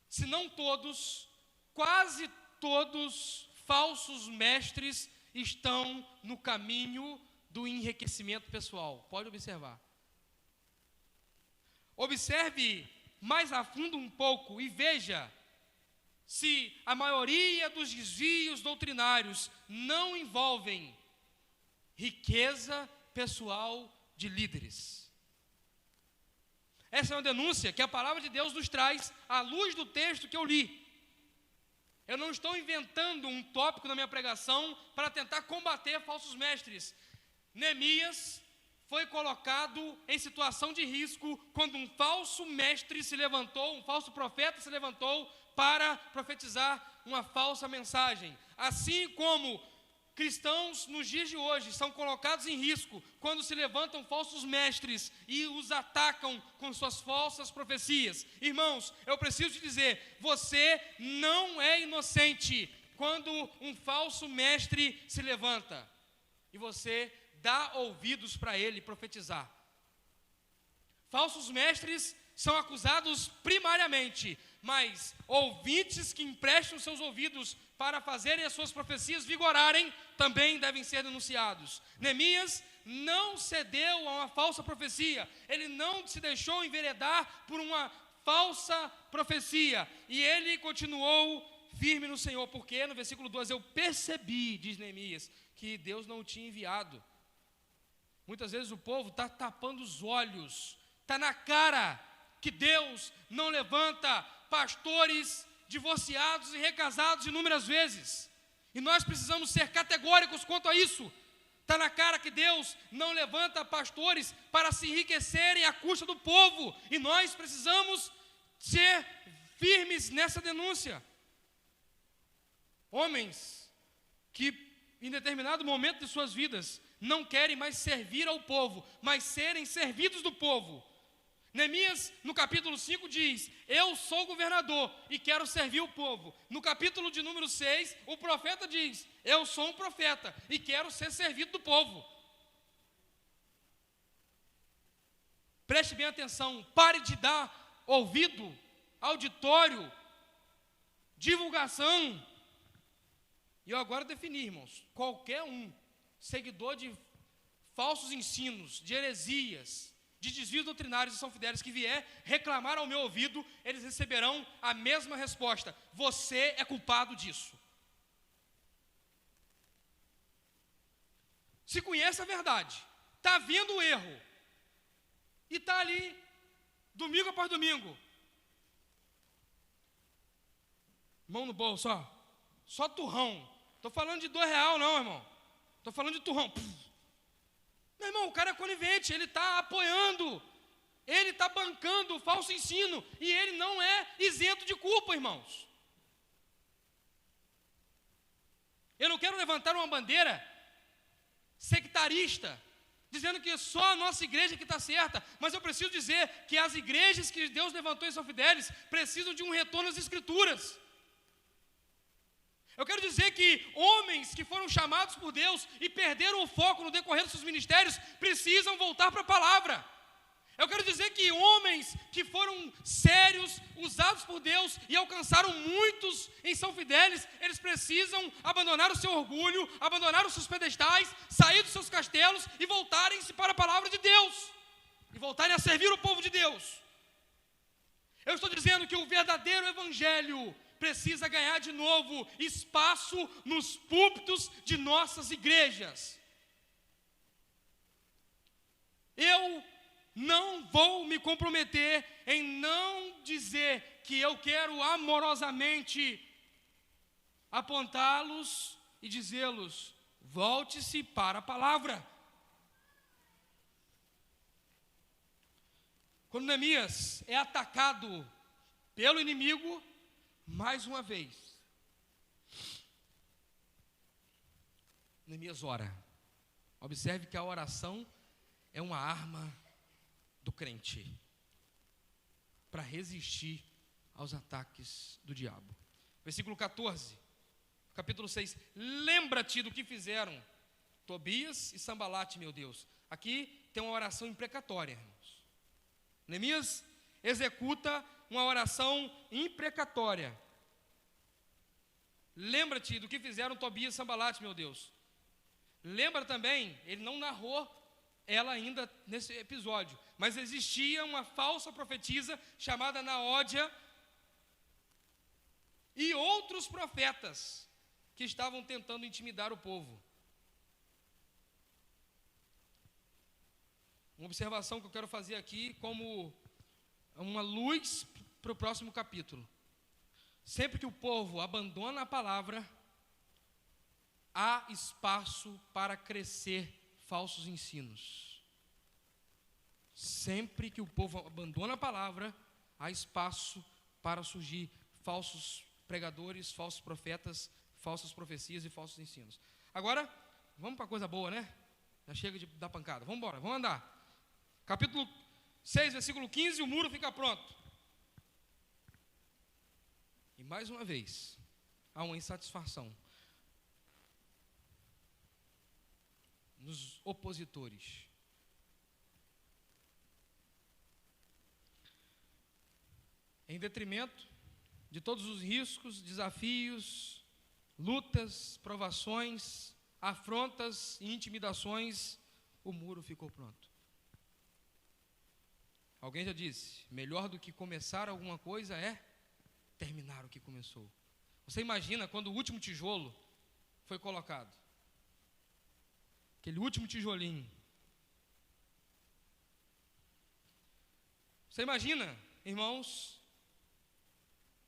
se não todos, quase todos falsos mestres estão no caminho do enriquecimento pessoal. Pode observar. Observe mais a fundo um pouco e veja se a maioria dos desvios doutrinários não envolvem riqueza pessoal de líderes. Essa é uma denúncia que a palavra de Deus nos traz à luz do texto que eu li. Eu não estou inventando um tópico na minha pregação para tentar combater falsos mestres. Neemias foi colocado em situação de risco quando um falso mestre se levantou, um falso profeta se levantou para profetizar uma falsa mensagem. Assim como cristãos nos dias de hoje são colocados em risco quando se levantam falsos mestres e os atacam com suas falsas profecias. Irmãos, eu preciso te dizer, você não é inocente quando um falso mestre se levanta e você dá ouvidos para ele profetizar. Falsos mestres são acusados primariamente, mas ouvintes que emprestam seus ouvidos para fazerem as suas profecias vigorarem, também devem ser denunciados. Neemias não cedeu a uma falsa profecia, ele não se deixou enveredar por uma falsa profecia, e ele continuou firme no Senhor, porque no versículo 12, eu percebi, diz Neemias, que Deus não o tinha enviado. Muitas vezes o povo está tapando os olhos, está na cara que Deus não levanta pastores divorciados e recasados inúmeras vezes, e nós precisamos ser categóricos quanto a isso. Está na cara que Deus não levanta pastores para se enriquecerem à custa do povo, e nós precisamos ser firmes nessa denúncia. Homens que em determinado momento de suas vidas não querem mais servir ao povo, mas serem servidos do povo. Neemias, no capítulo 5, diz: eu sou governador e quero servir o povo. No capítulo de número 6, o profeta diz: eu sou um profeta e quero ser servido do povo. Preste bem atenção, pare de dar ouvido, auditório, divulgação. E eu agora defini, irmãos, qualquer um, seguidor de falsos ensinos, de heresias, de desvios doutrinários e são fidelis que vier reclamar ao meu ouvido, eles receberão a mesma resposta: você é culpado disso. Se conhece a verdade, está vendo o erro, e está ali, domingo após domingo, mão no bolso, ó, só turrão. Estou falando de R$2 não, irmão, estou falando de turrão. Meu irmão, o cara é conivente, ele está apoiando, ele está bancando o falso ensino, e ele não é isento de culpa, irmãos. Eu não quero levantar uma bandeira sectarista, dizendo que só a nossa igreja que está certa, mas eu preciso dizer que as igrejas que Deus levantou em São Fidélis precisam de um retorno às Escrituras. Eu quero dizer que homens que foram chamados por Deus e perderam o foco no decorrer dos seus ministérios precisam voltar para a palavra. Eu quero dizer que homens que foram sérios, usados por Deus e alcançaram muitos em São Fidélis, eles precisam abandonar o seu orgulho, abandonar os seus pedestais, sair dos seus castelos e voltarem-se para a palavra de Deus, e voltarem a servir o povo de Deus. Eu estou dizendo que o verdadeiro evangelho precisa ganhar de novo espaço nos púlpitos de nossas igrejas. Eu não vou me comprometer em não dizer que eu quero amorosamente apontá-los e dizê-los: volte-se para a palavra. Quando Neemias é atacado pelo inimigo, mais uma vez, Neemias ora. Observe que a oração é uma arma do crente para resistir aos ataques do diabo. Versículo 14, capítulo 6. Lembra-te do que fizeram Tobias e Sambalate, meu Deus. Aqui tem uma oração imprecatória, irmãos. Neemias executa uma oração imprecatória. Lembra-te do que fizeram Tobias e Sambalate, meu Deus. Lembra também, ele não narrou ela ainda nesse episódio, mas existia uma falsa profetisa chamada Naódia e outros profetas que estavam tentando intimidar o povo. Uma observação que eu quero fazer aqui como uma luz para o próximo capítulo. Sempre que o povo abandona a palavra, há espaço para crescer falsos ensinos. Sempre que o povo abandona a palavra, há espaço para surgir falsos pregadores, falsos profetas, falsas profecias e falsos ensinos. Agora, vamos para a coisa boa, né? Já chega de dar pancada. Vamos embora, vamos andar. Capítulo 6, versículo 15, o muro fica pronto. E mais uma vez, há uma insatisfação nos opositores. Em detrimento de todos os riscos, desafios, lutas, provações, afrontas e intimidações, o muro ficou pronto. Alguém já disse, melhor do que começar alguma coisa é terminar o que começou. Você imagina quando o último tijolo foi colocado? Aquele último tijolinho. Você imagina, irmãos,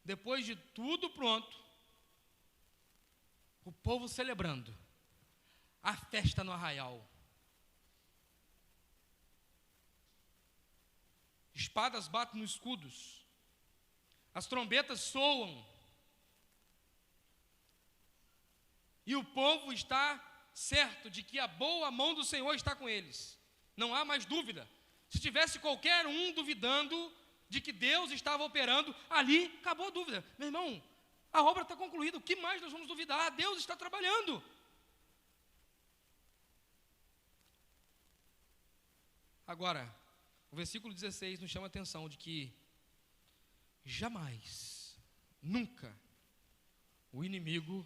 depois de tudo pronto, o povo celebrando a festa no arraial. Espadas batem nos escudos, as trombetas soam, e o povo está certo de que a boa mão do Senhor está com eles. Não há mais dúvida. Se tivesse qualquer um duvidando de que Deus estava operando, ali acabou a dúvida. Meu irmão, a obra está concluída, o que mais nós vamos duvidar? Deus está trabalhando. Agora, o versículo 16 nos chama a atenção de que jamais, nunca, o inimigo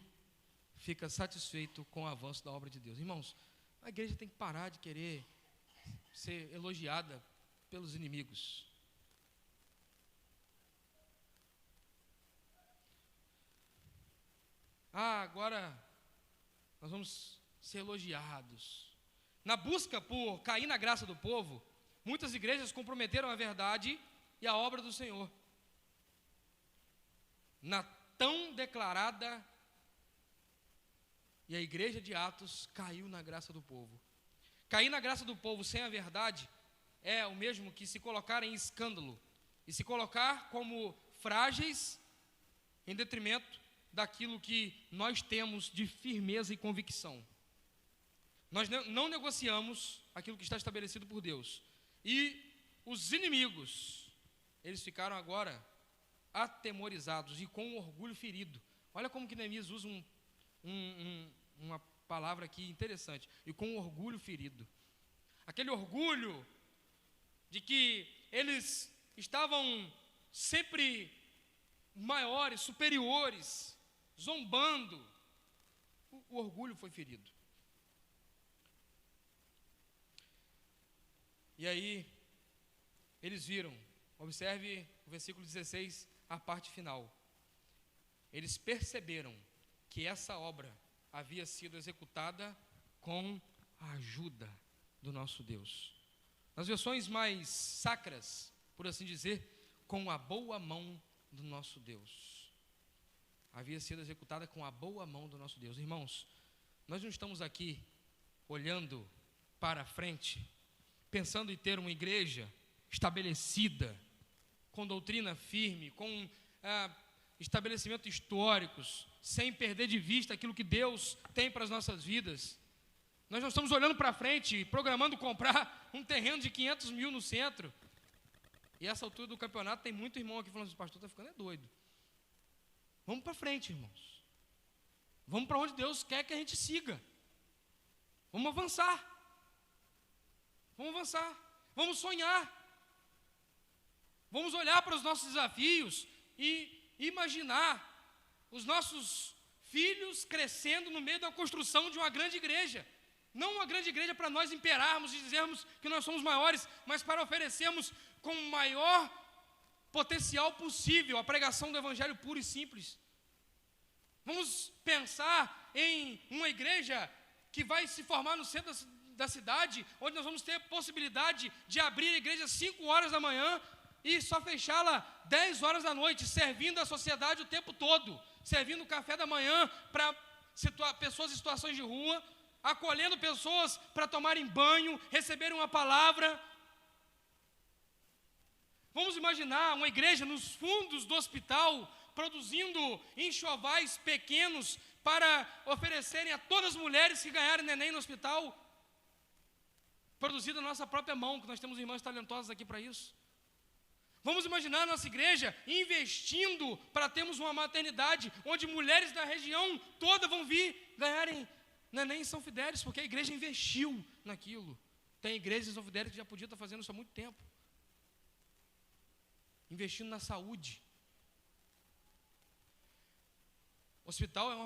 fica satisfeito com o avanço da obra de Deus. Irmãos, a igreja tem que parar de querer ser elogiada pelos inimigos. Agora nós vamos ser elogiados. Na busca por cair na graça do povo, muitas igrejas comprometeram a verdade e a obra do Senhor. Na tão declarada, e a igreja de Atos caiu na graça do povo. Cair na graça do povo sem a verdade é o mesmo que se colocar em escândalo e se colocar como frágeis em detrimento daquilo que nós temos de firmeza e convicção. Nós não negociamos aquilo que está estabelecido por Deus. E os inimigos, eles ficaram agora atemorizados e com orgulho ferido. Olha como que Neemias usa uma palavra aqui interessante. E com orgulho ferido. Aquele orgulho de que eles estavam sempre maiores, superiores, zombando. O orgulho foi ferido. E aí, eles viram, observe o versículo 16, a parte final. Eles perceberam que essa obra havia sido executada com a ajuda do nosso Deus. nas versões mais sacras, por assim dizer, com a boa mão do nosso Deus. Havia sido executada com a boa mão do nosso Deus. Irmãos, nós não estamos aqui olhando para frente, pensando em ter uma igreja estabelecida, com doutrina firme, com estabelecimentos históricos, sem perder de vista aquilo que Deus tem para as nossas vidas. Nós não estamos olhando para frente, programando comprar um terreno de 500 mil no centro. E essa altura do campeonato tem muito irmão aqui falando assim, pastor, está ficando doido. Vamos para frente, irmãos. Vamos para onde Deus quer que a gente siga. Vamos avançar. Vamos avançar. Vamos sonhar. Vamos olhar para os nossos desafios e imaginar os nossos filhos crescendo no meio da construção de uma grande igreja. Não uma grande igreja para nós imperarmos e dizermos que nós somos maiores, mas para oferecermos com o maior potencial possível a pregação do evangelho puro e simples. Vamos pensar em uma igreja que vai se formar no centro da cidade, onde nós vamos ter possibilidade de abrir a igreja às 5 horas da manhã e só fechá-la 10 horas da noite, servindo a sociedade o tempo todo, servindo o café da manhã para pessoas em situações de rua, acolhendo pessoas para tomarem banho, receberem uma palavra. Vamos imaginar uma igreja nos fundos do hospital, produzindo enxovais pequenos para oferecerem a todas as mulheres que ganharem neném no hospital, produzido na nossa própria mão, que nós temos irmãs talentosas aqui para isso. Vamos imaginar a nossa igreja investindo para termos uma maternidade, onde mulheres da região toda vão vir ganharem neném em São Fidélis, porque a igreja investiu naquilo. Tem igrejas em São Fidélis que já podia estar fazendo isso há muito tempo. Investindo na saúde. O hospital é uma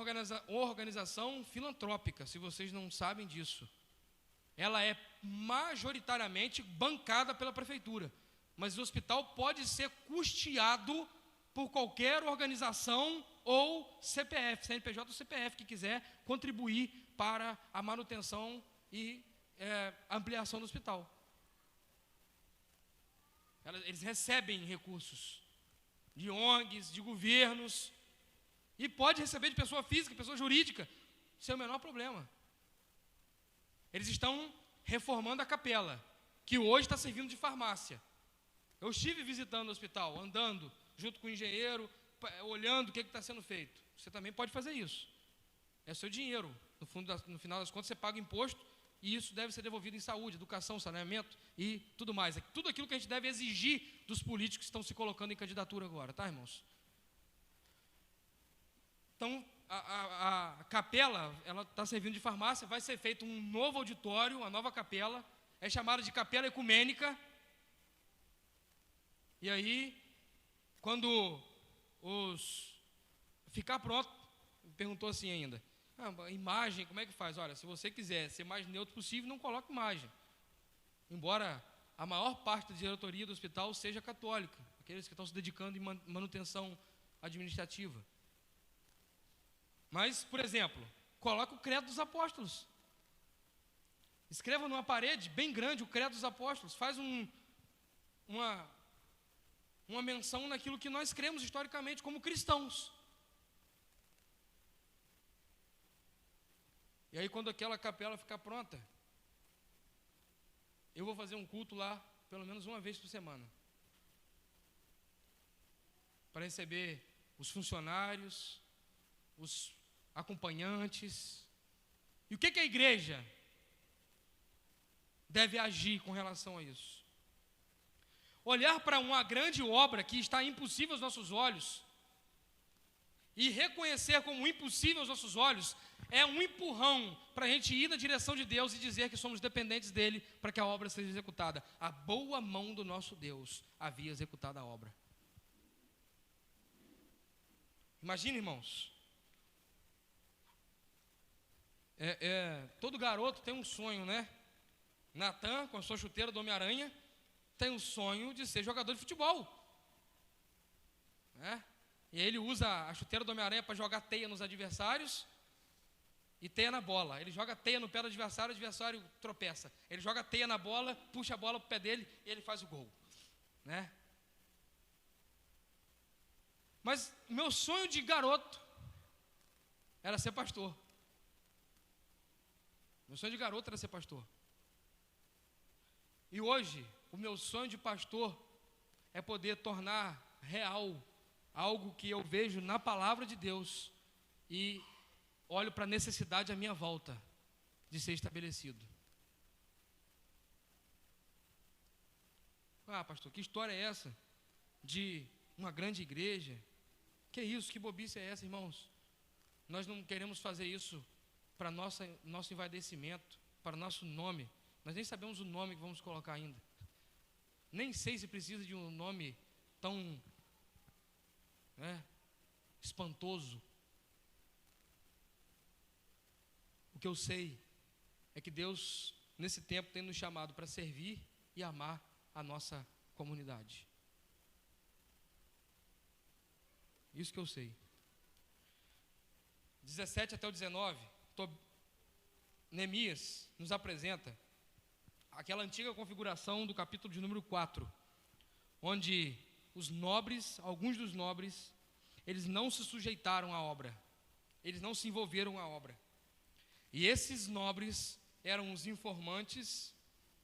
organização filantrópica, se vocês não sabem disso. Ela é majoritariamente bancada pela prefeitura, mas o hospital pode ser custeado por qualquer organização ou CPF, CNPJ ou CPF, que quiser contribuir para a manutenção e ampliação do hospital. Eles recebem recursos de ONGs, de governos, e pode receber de pessoa física, pessoa jurídica, sem o menor problema. Eles estão reformando a capela, que hoje está servindo de farmácia. Eu estive visitando o hospital, andando junto com o engenheiro, olhando o que está sendo feito. Você também pode fazer isso. É seu dinheiro. No final das contas, você paga imposto, e isso deve ser devolvido em saúde, educação, saneamento e tudo mais. Tudo aquilo que a gente deve exigir dos políticos que estão se colocando em candidatura agora, tá, irmãos? Então, a capela, ela está servindo de farmácia, vai ser feito um novo auditório, uma nova capela, é chamada de capela ecumênica. E aí, quando ficar pronto, perguntou assim ainda, imagem, como é que faz? Olha, se você quiser ser mais neutro possível, não coloque imagem. Embora a maior parte da diretoria do hospital seja católica, aqueles que estão se dedicando em manutenção administrativa. Mas, por exemplo, coloque o credo dos apóstolos. Escreva numa parede bem grande o credo dos apóstolos. Faz uma menção naquilo que nós cremos historicamente como cristãos. E aí, quando aquela capela ficar pronta, eu vou fazer um culto lá, pelo menos uma vez por semana, para receber os funcionários, os acompanhantes. E o que a igreja deve agir com relação a isso? Olhar para uma grande obra que está impossível aos nossos olhos e reconhecer como impossível aos nossos olhos é um empurrão para a gente ir na direção de Deus e dizer que somos dependentes dele para que a obra seja executada. A boa mão do nosso Deus havia executado a obra. Imagine, irmãos, todo garoto tem um sonho, né? Natan, com a sua chuteira do Homem-Aranha, tem um sonho de ser jogador de futebol, né? E ele usa a chuteira do Homem-Aranha para jogar teia nos adversários, e teia na bola. Ele joga teia no pé do adversário, o adversário tropeça. Ele joga teia na bola, puxa a bola para o pé dele e ele faz o gol, né? Mas meu sonho de garoto era ser pastor. Meu sonho de garoto era ser pastor. E hoje, o meu sonho de pastor é poder tornar real algo que eu vejo na palavra de Deus e olho para a necessidade à minha volta de ser estabelecido. Ah, pastor, que história é essa de uma grande igreja? Que isso, que bobice é essa, irmãos? Nós não queremos fazer isso para nosso envaidecimento, para o nosso nome. Nós nem sabemos o nome que vamos colocar ainda. Nem sei se precisa de um nome tão espantoso. O que eu sei é que Deus, nesse tempo, tem nos chamado para servir e amar a nossa comunidade. Isso que eu sei. 17 até o 19, Neemias nos apresenta aquela antiga configuração do capítulo de número 4, onde os nobres, alguns dos nobres, eles não se sujeitaram à obra, eles não se envolveram à obra. E esses nobres eram os informantes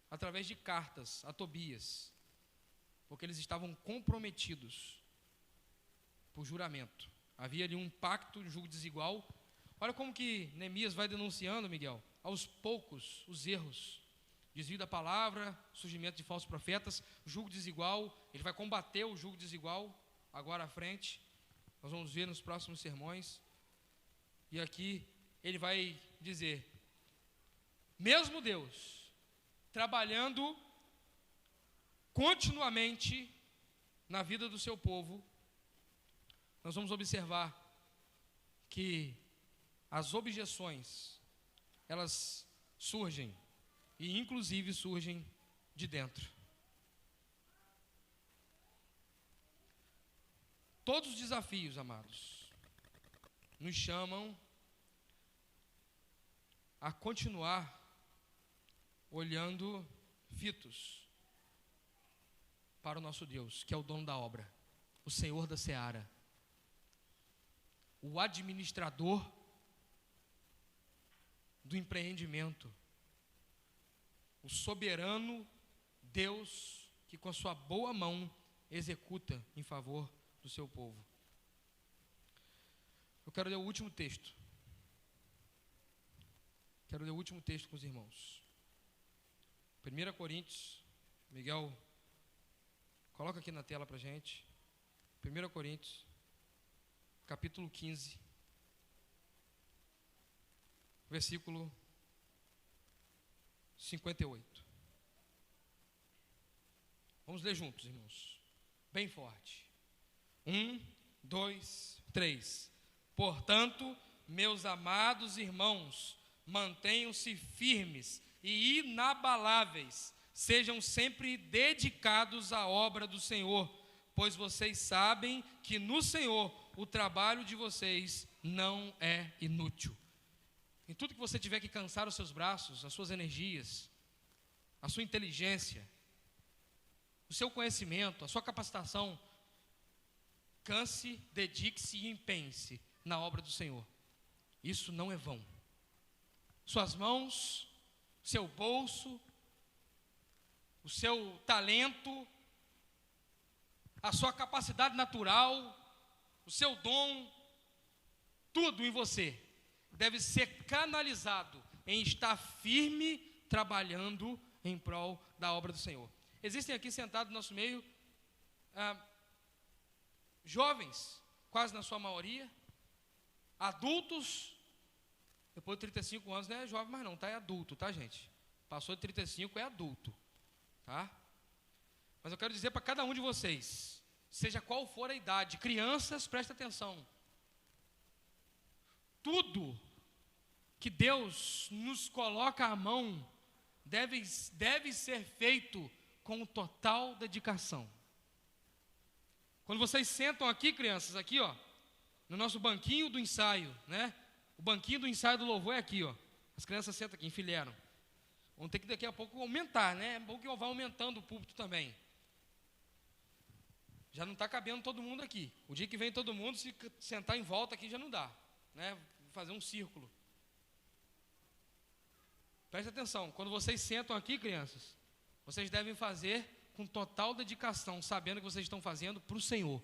através de cartas a Tobias, porque eles estavam comprometidos por juramento. Havia ali um pacto, julgo desigual. Olha como que Neemias vai denunciando, Miguel, aos poucos os erros. Desvio da palavra, surgimento de falsos profetas, julgo desigual. Ele vai combater o julgo desigual agora à frente. Nós vamos ver nos próximos sermões. E aqui ele vai dizer: mesmo Deus trabalhando continuamente na vida do seu povo, nós vamos observar que as objeções, elas surgem, e inclusive surgem de dentro. Todos os desafios, amados, nos chamam a continuar olhando fitos para o nosso Deus, que é o dono da obra, o Senhor da seara, o administrador do empreendimento, o soberano Deus que com a sua boa mão executa em favor do seu povo. Eu quero ler o último texto. Quero ler o último texto com os irmãos. 1 Coríntios, Miguel, coloca aqui na tela para a gente. 1 Coríntios, capítulo 15, versículo 58. Vamos ler juntos, irmãos. Bem forte. 1, 2, 3. Portanto, meus amados irmãos, mantenham-se firmes e inabaláveis, sejam sempre dedicados à obra do Senhor, pois vocês sabem que no Senhor o trabalho de vocês não é inútil. Em tudo que você tiver que cansar os seus braços, as suas energias, a sua inteligência, o seu conhecimento, a sua capacitação, canse, dedique-se e empenhe-se na obra do Senhor. Isso não é vão. Suas mãos, seu bolso, o seu talento, a sua capacidade natural, o seu dom, tudo em você deve ser canalizado em estar firme, trabalhando em prol da obra do Senhor. Existem aqui sentados no nosso meio jovens, quase na sua maioria, adultos. Depois de 35 anos não é jovem mais não, tá? É adulto, tá, gente? Passou de 35 é adulto, tá? Mas eu quero dizer para cada um de vocês, seja qual for a idade, crianças, presta atenção. Tudo que Deus nos coloca à mão deve ser feito com total dedicação. Quando vocês sentam aqui, crianças, aqui ó, no nosso banquinho do ensaio, né? O banquinho do ensaio do louvor é aqui, ó. As crianças sentam aqui, enfileiram. Vamos ter que daqui a pouco aumentar, né? É bom que vai aumentando o púlpito também. Já não está cabendo todo mundo aqui. O dia que vem todo mundo, se sentar em volta aqui já não dá, né? Fazer um círculo. Preste atenção, quando vocês sentam aqui, crianças, vocês devem fazer com total dedicação, sabendo que vocês estão fazendo para o Senhor,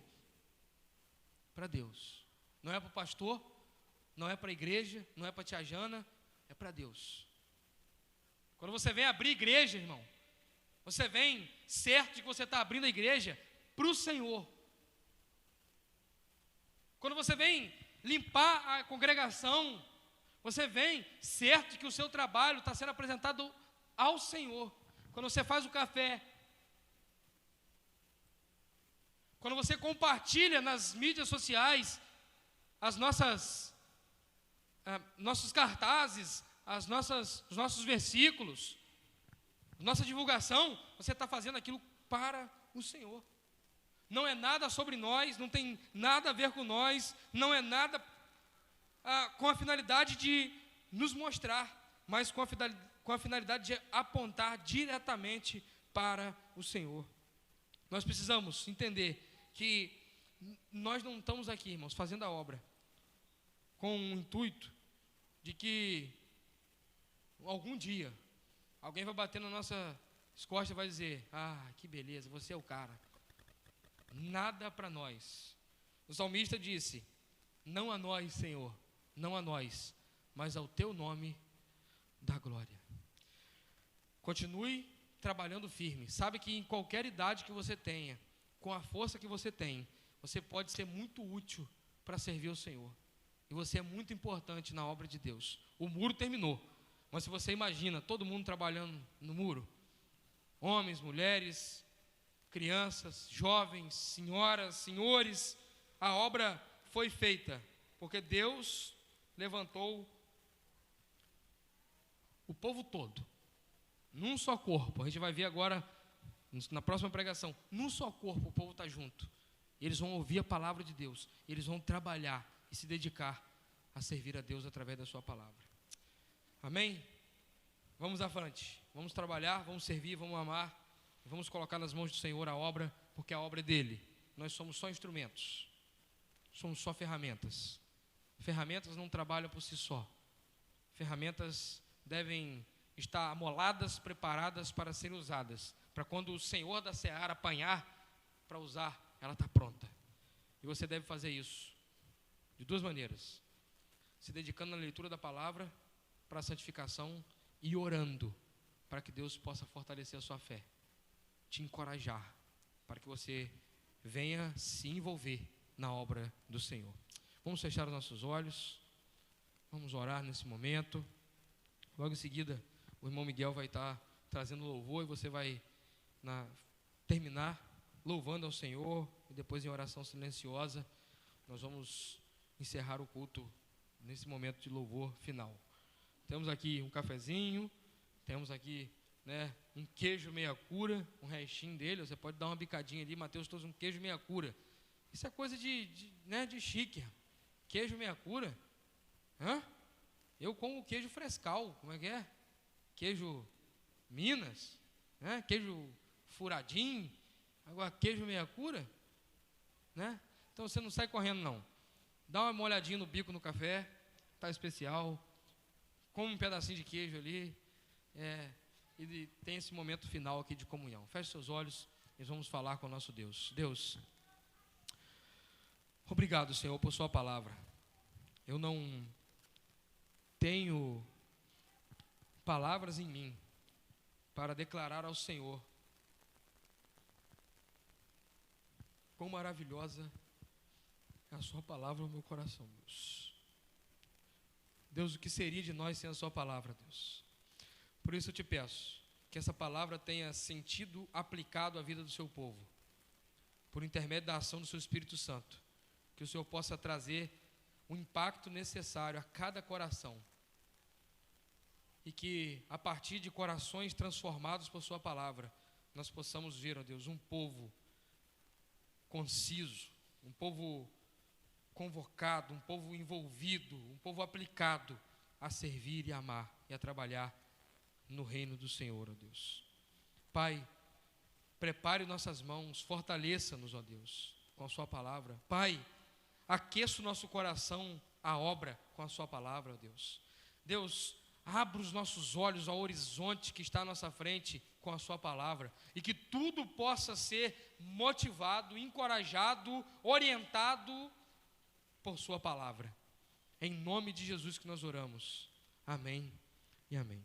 para Deus. Não é para o pastor, não é para a igreja, não é para a tia Jana, é para Deus. Quando você vem abrir igreja, irmão, você vem certo de que você está abrindo a igreja para o Senhor. Quando você vem limpar a congregação, você vem certo de que o seu trabalho está sendo apresentado ao Senhor. Quando você faz o café, quando você compartilha nas mídias sociais as nossos cartazes, os nossos versículos, nossa divulgação, você está fazendo aquilo para o Senhor. Não é nada sobre nós, não tem nada a ver com nós, não é nada com a finalidade de nos mostrar, mas com a finalidade de apontar diretamente para o Senhor. Nós precisamos entender que nós não estamos aqui, irmãos, fazendo a obra com o intuito de que algum dia alguém vai bater na nossa costas e vai dizer: ah, que beleza, você é o cara. Nada para nós. O salmista disse: não a nós, Senhor, não a nós, mas ao teu nome dá glória. Continue trabalhando firme. Sabe que em qualquer idade que você tenha, com a força que você tem, você pode ser muito útil para servir o Senhor. E você é muito importante na obra de Deus. O muro terminou, mas se você imagina todo mundo trabalhando no muro, homens, mulheres, crianças, jovens, senhoras, senhores, a obra foi feita, porque Deus levantou o povo todo, num só corpo. A gente vai ver agora, na próxima pregação, num só corpo o povo está junto. E eles vão ouvir a palavra de Deus, eles vão trabalhar e se dedicar a servir a Deus através da sua palavra. Amém? Vamos à frente, vamos trabalhar, vamos servir, vamos amar, vamos colocar nas mãos do Senhor a obra, porque a obra é dele. Nós somos só instrumentos, somos só ferramentas. Ferramentas não trabalham por si só. Ferramentas devem estar amoladas, preparadas para serem usadas, para quando o Senhor da seara apanhar para usar, ela está pronta. E você deve fazer isso de duas maneiras: se dedicando na leitura da palavra para a santificação e orando para que Deus possa fortalecer a sua fé, te encorajar para que você venha se envolver na obra do Senhor. Vamos fechar os nossos olhos, vamos orar nesse momento. Logo em seguida, o irmão Miguel vai estar trazendo louvor e você vai terminar louvando ao Senhor, e depois em oração silenciosa nós vamos encerrar o culto nesse momento de louvor final. Temos aqui um cafezinho, temos aqui, né, um queijo meia cura, um restinho dele. Você pode dar uma bicadinha ali. Mateus trouxe um queijo meia cura. Isso é coisa de chique. Queijo meia cura. Eu como queijo frescal. Como é que é? Queijo Minas, né? Queijo furadinho. Agora queijo meia cura, né? Então você não sai correndo não. Dá uma molhadinha no bico no café, tá especial. Come um pedacinho de queijo ali, e tem esse momento final aqui de comunhão. Feche seus olhos e vamos falar com o nosso Deus. Deus, obrigado, Senhor, por sua palavra. Eu não tenho palavras em mim para declarar ao Senhor quão maravilhosa é a sua palavra no meu coração, Deus. Deus, o que seria de nós sem a sua palavra, Deus? Por isso eu te peço que essa palavra tenha sentido aplicado à vida do seu povo, por intermédio da ação do seu Espírito Santo, que o Senhor possa trazer o impacto necessário a cada coração, e que a partir de corações transformados por sua palavra, nós possamos ver, ó Deus, um povo conciso, um povo convocado, um povo envolvido, um povo aplicado a servir e amar e a trabalhar no reino do Senhor, ó Deus. Pai, prepare nossas mãos, fortaleça-nos, ó Deus, com a sua palavra. Pai, aqueça o nosso coração à obra com a sua palavra, ó Deus. Deus, abra os nossos olhos ao horizonte que está à nossa frente com a sua palavra, e que tudo possa ser motivado, encorajado, orientado por sua palavra. Em nome de Jesus que nós oramos. Amém e amém.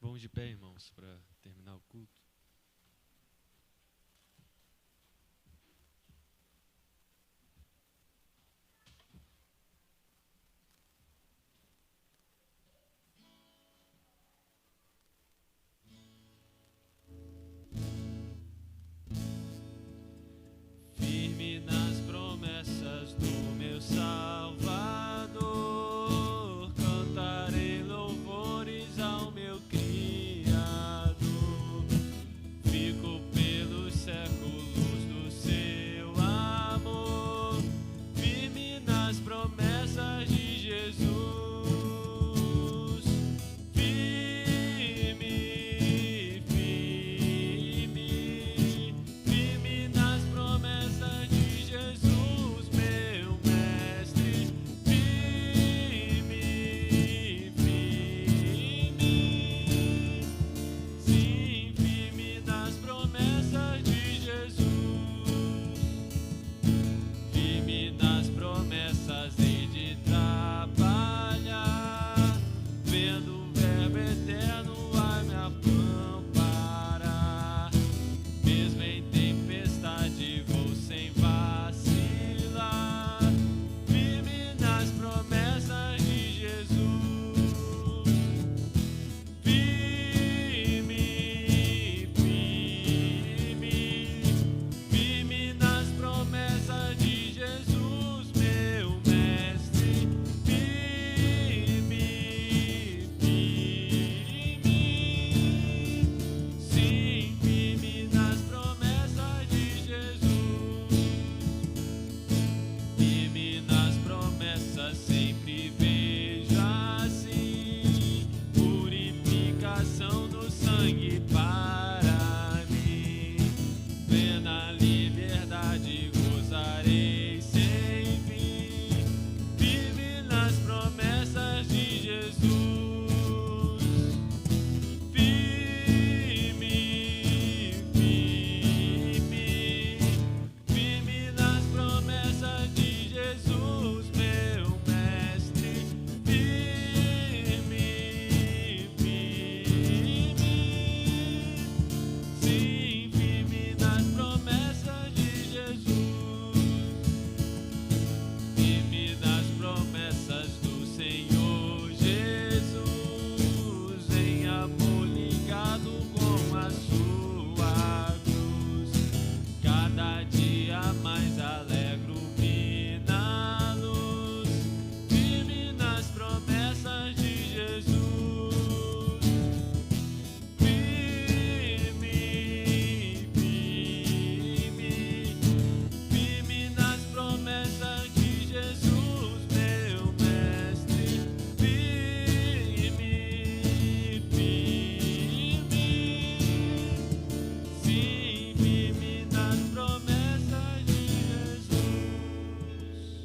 Vamos de pé, irmãos, para terminar o culto.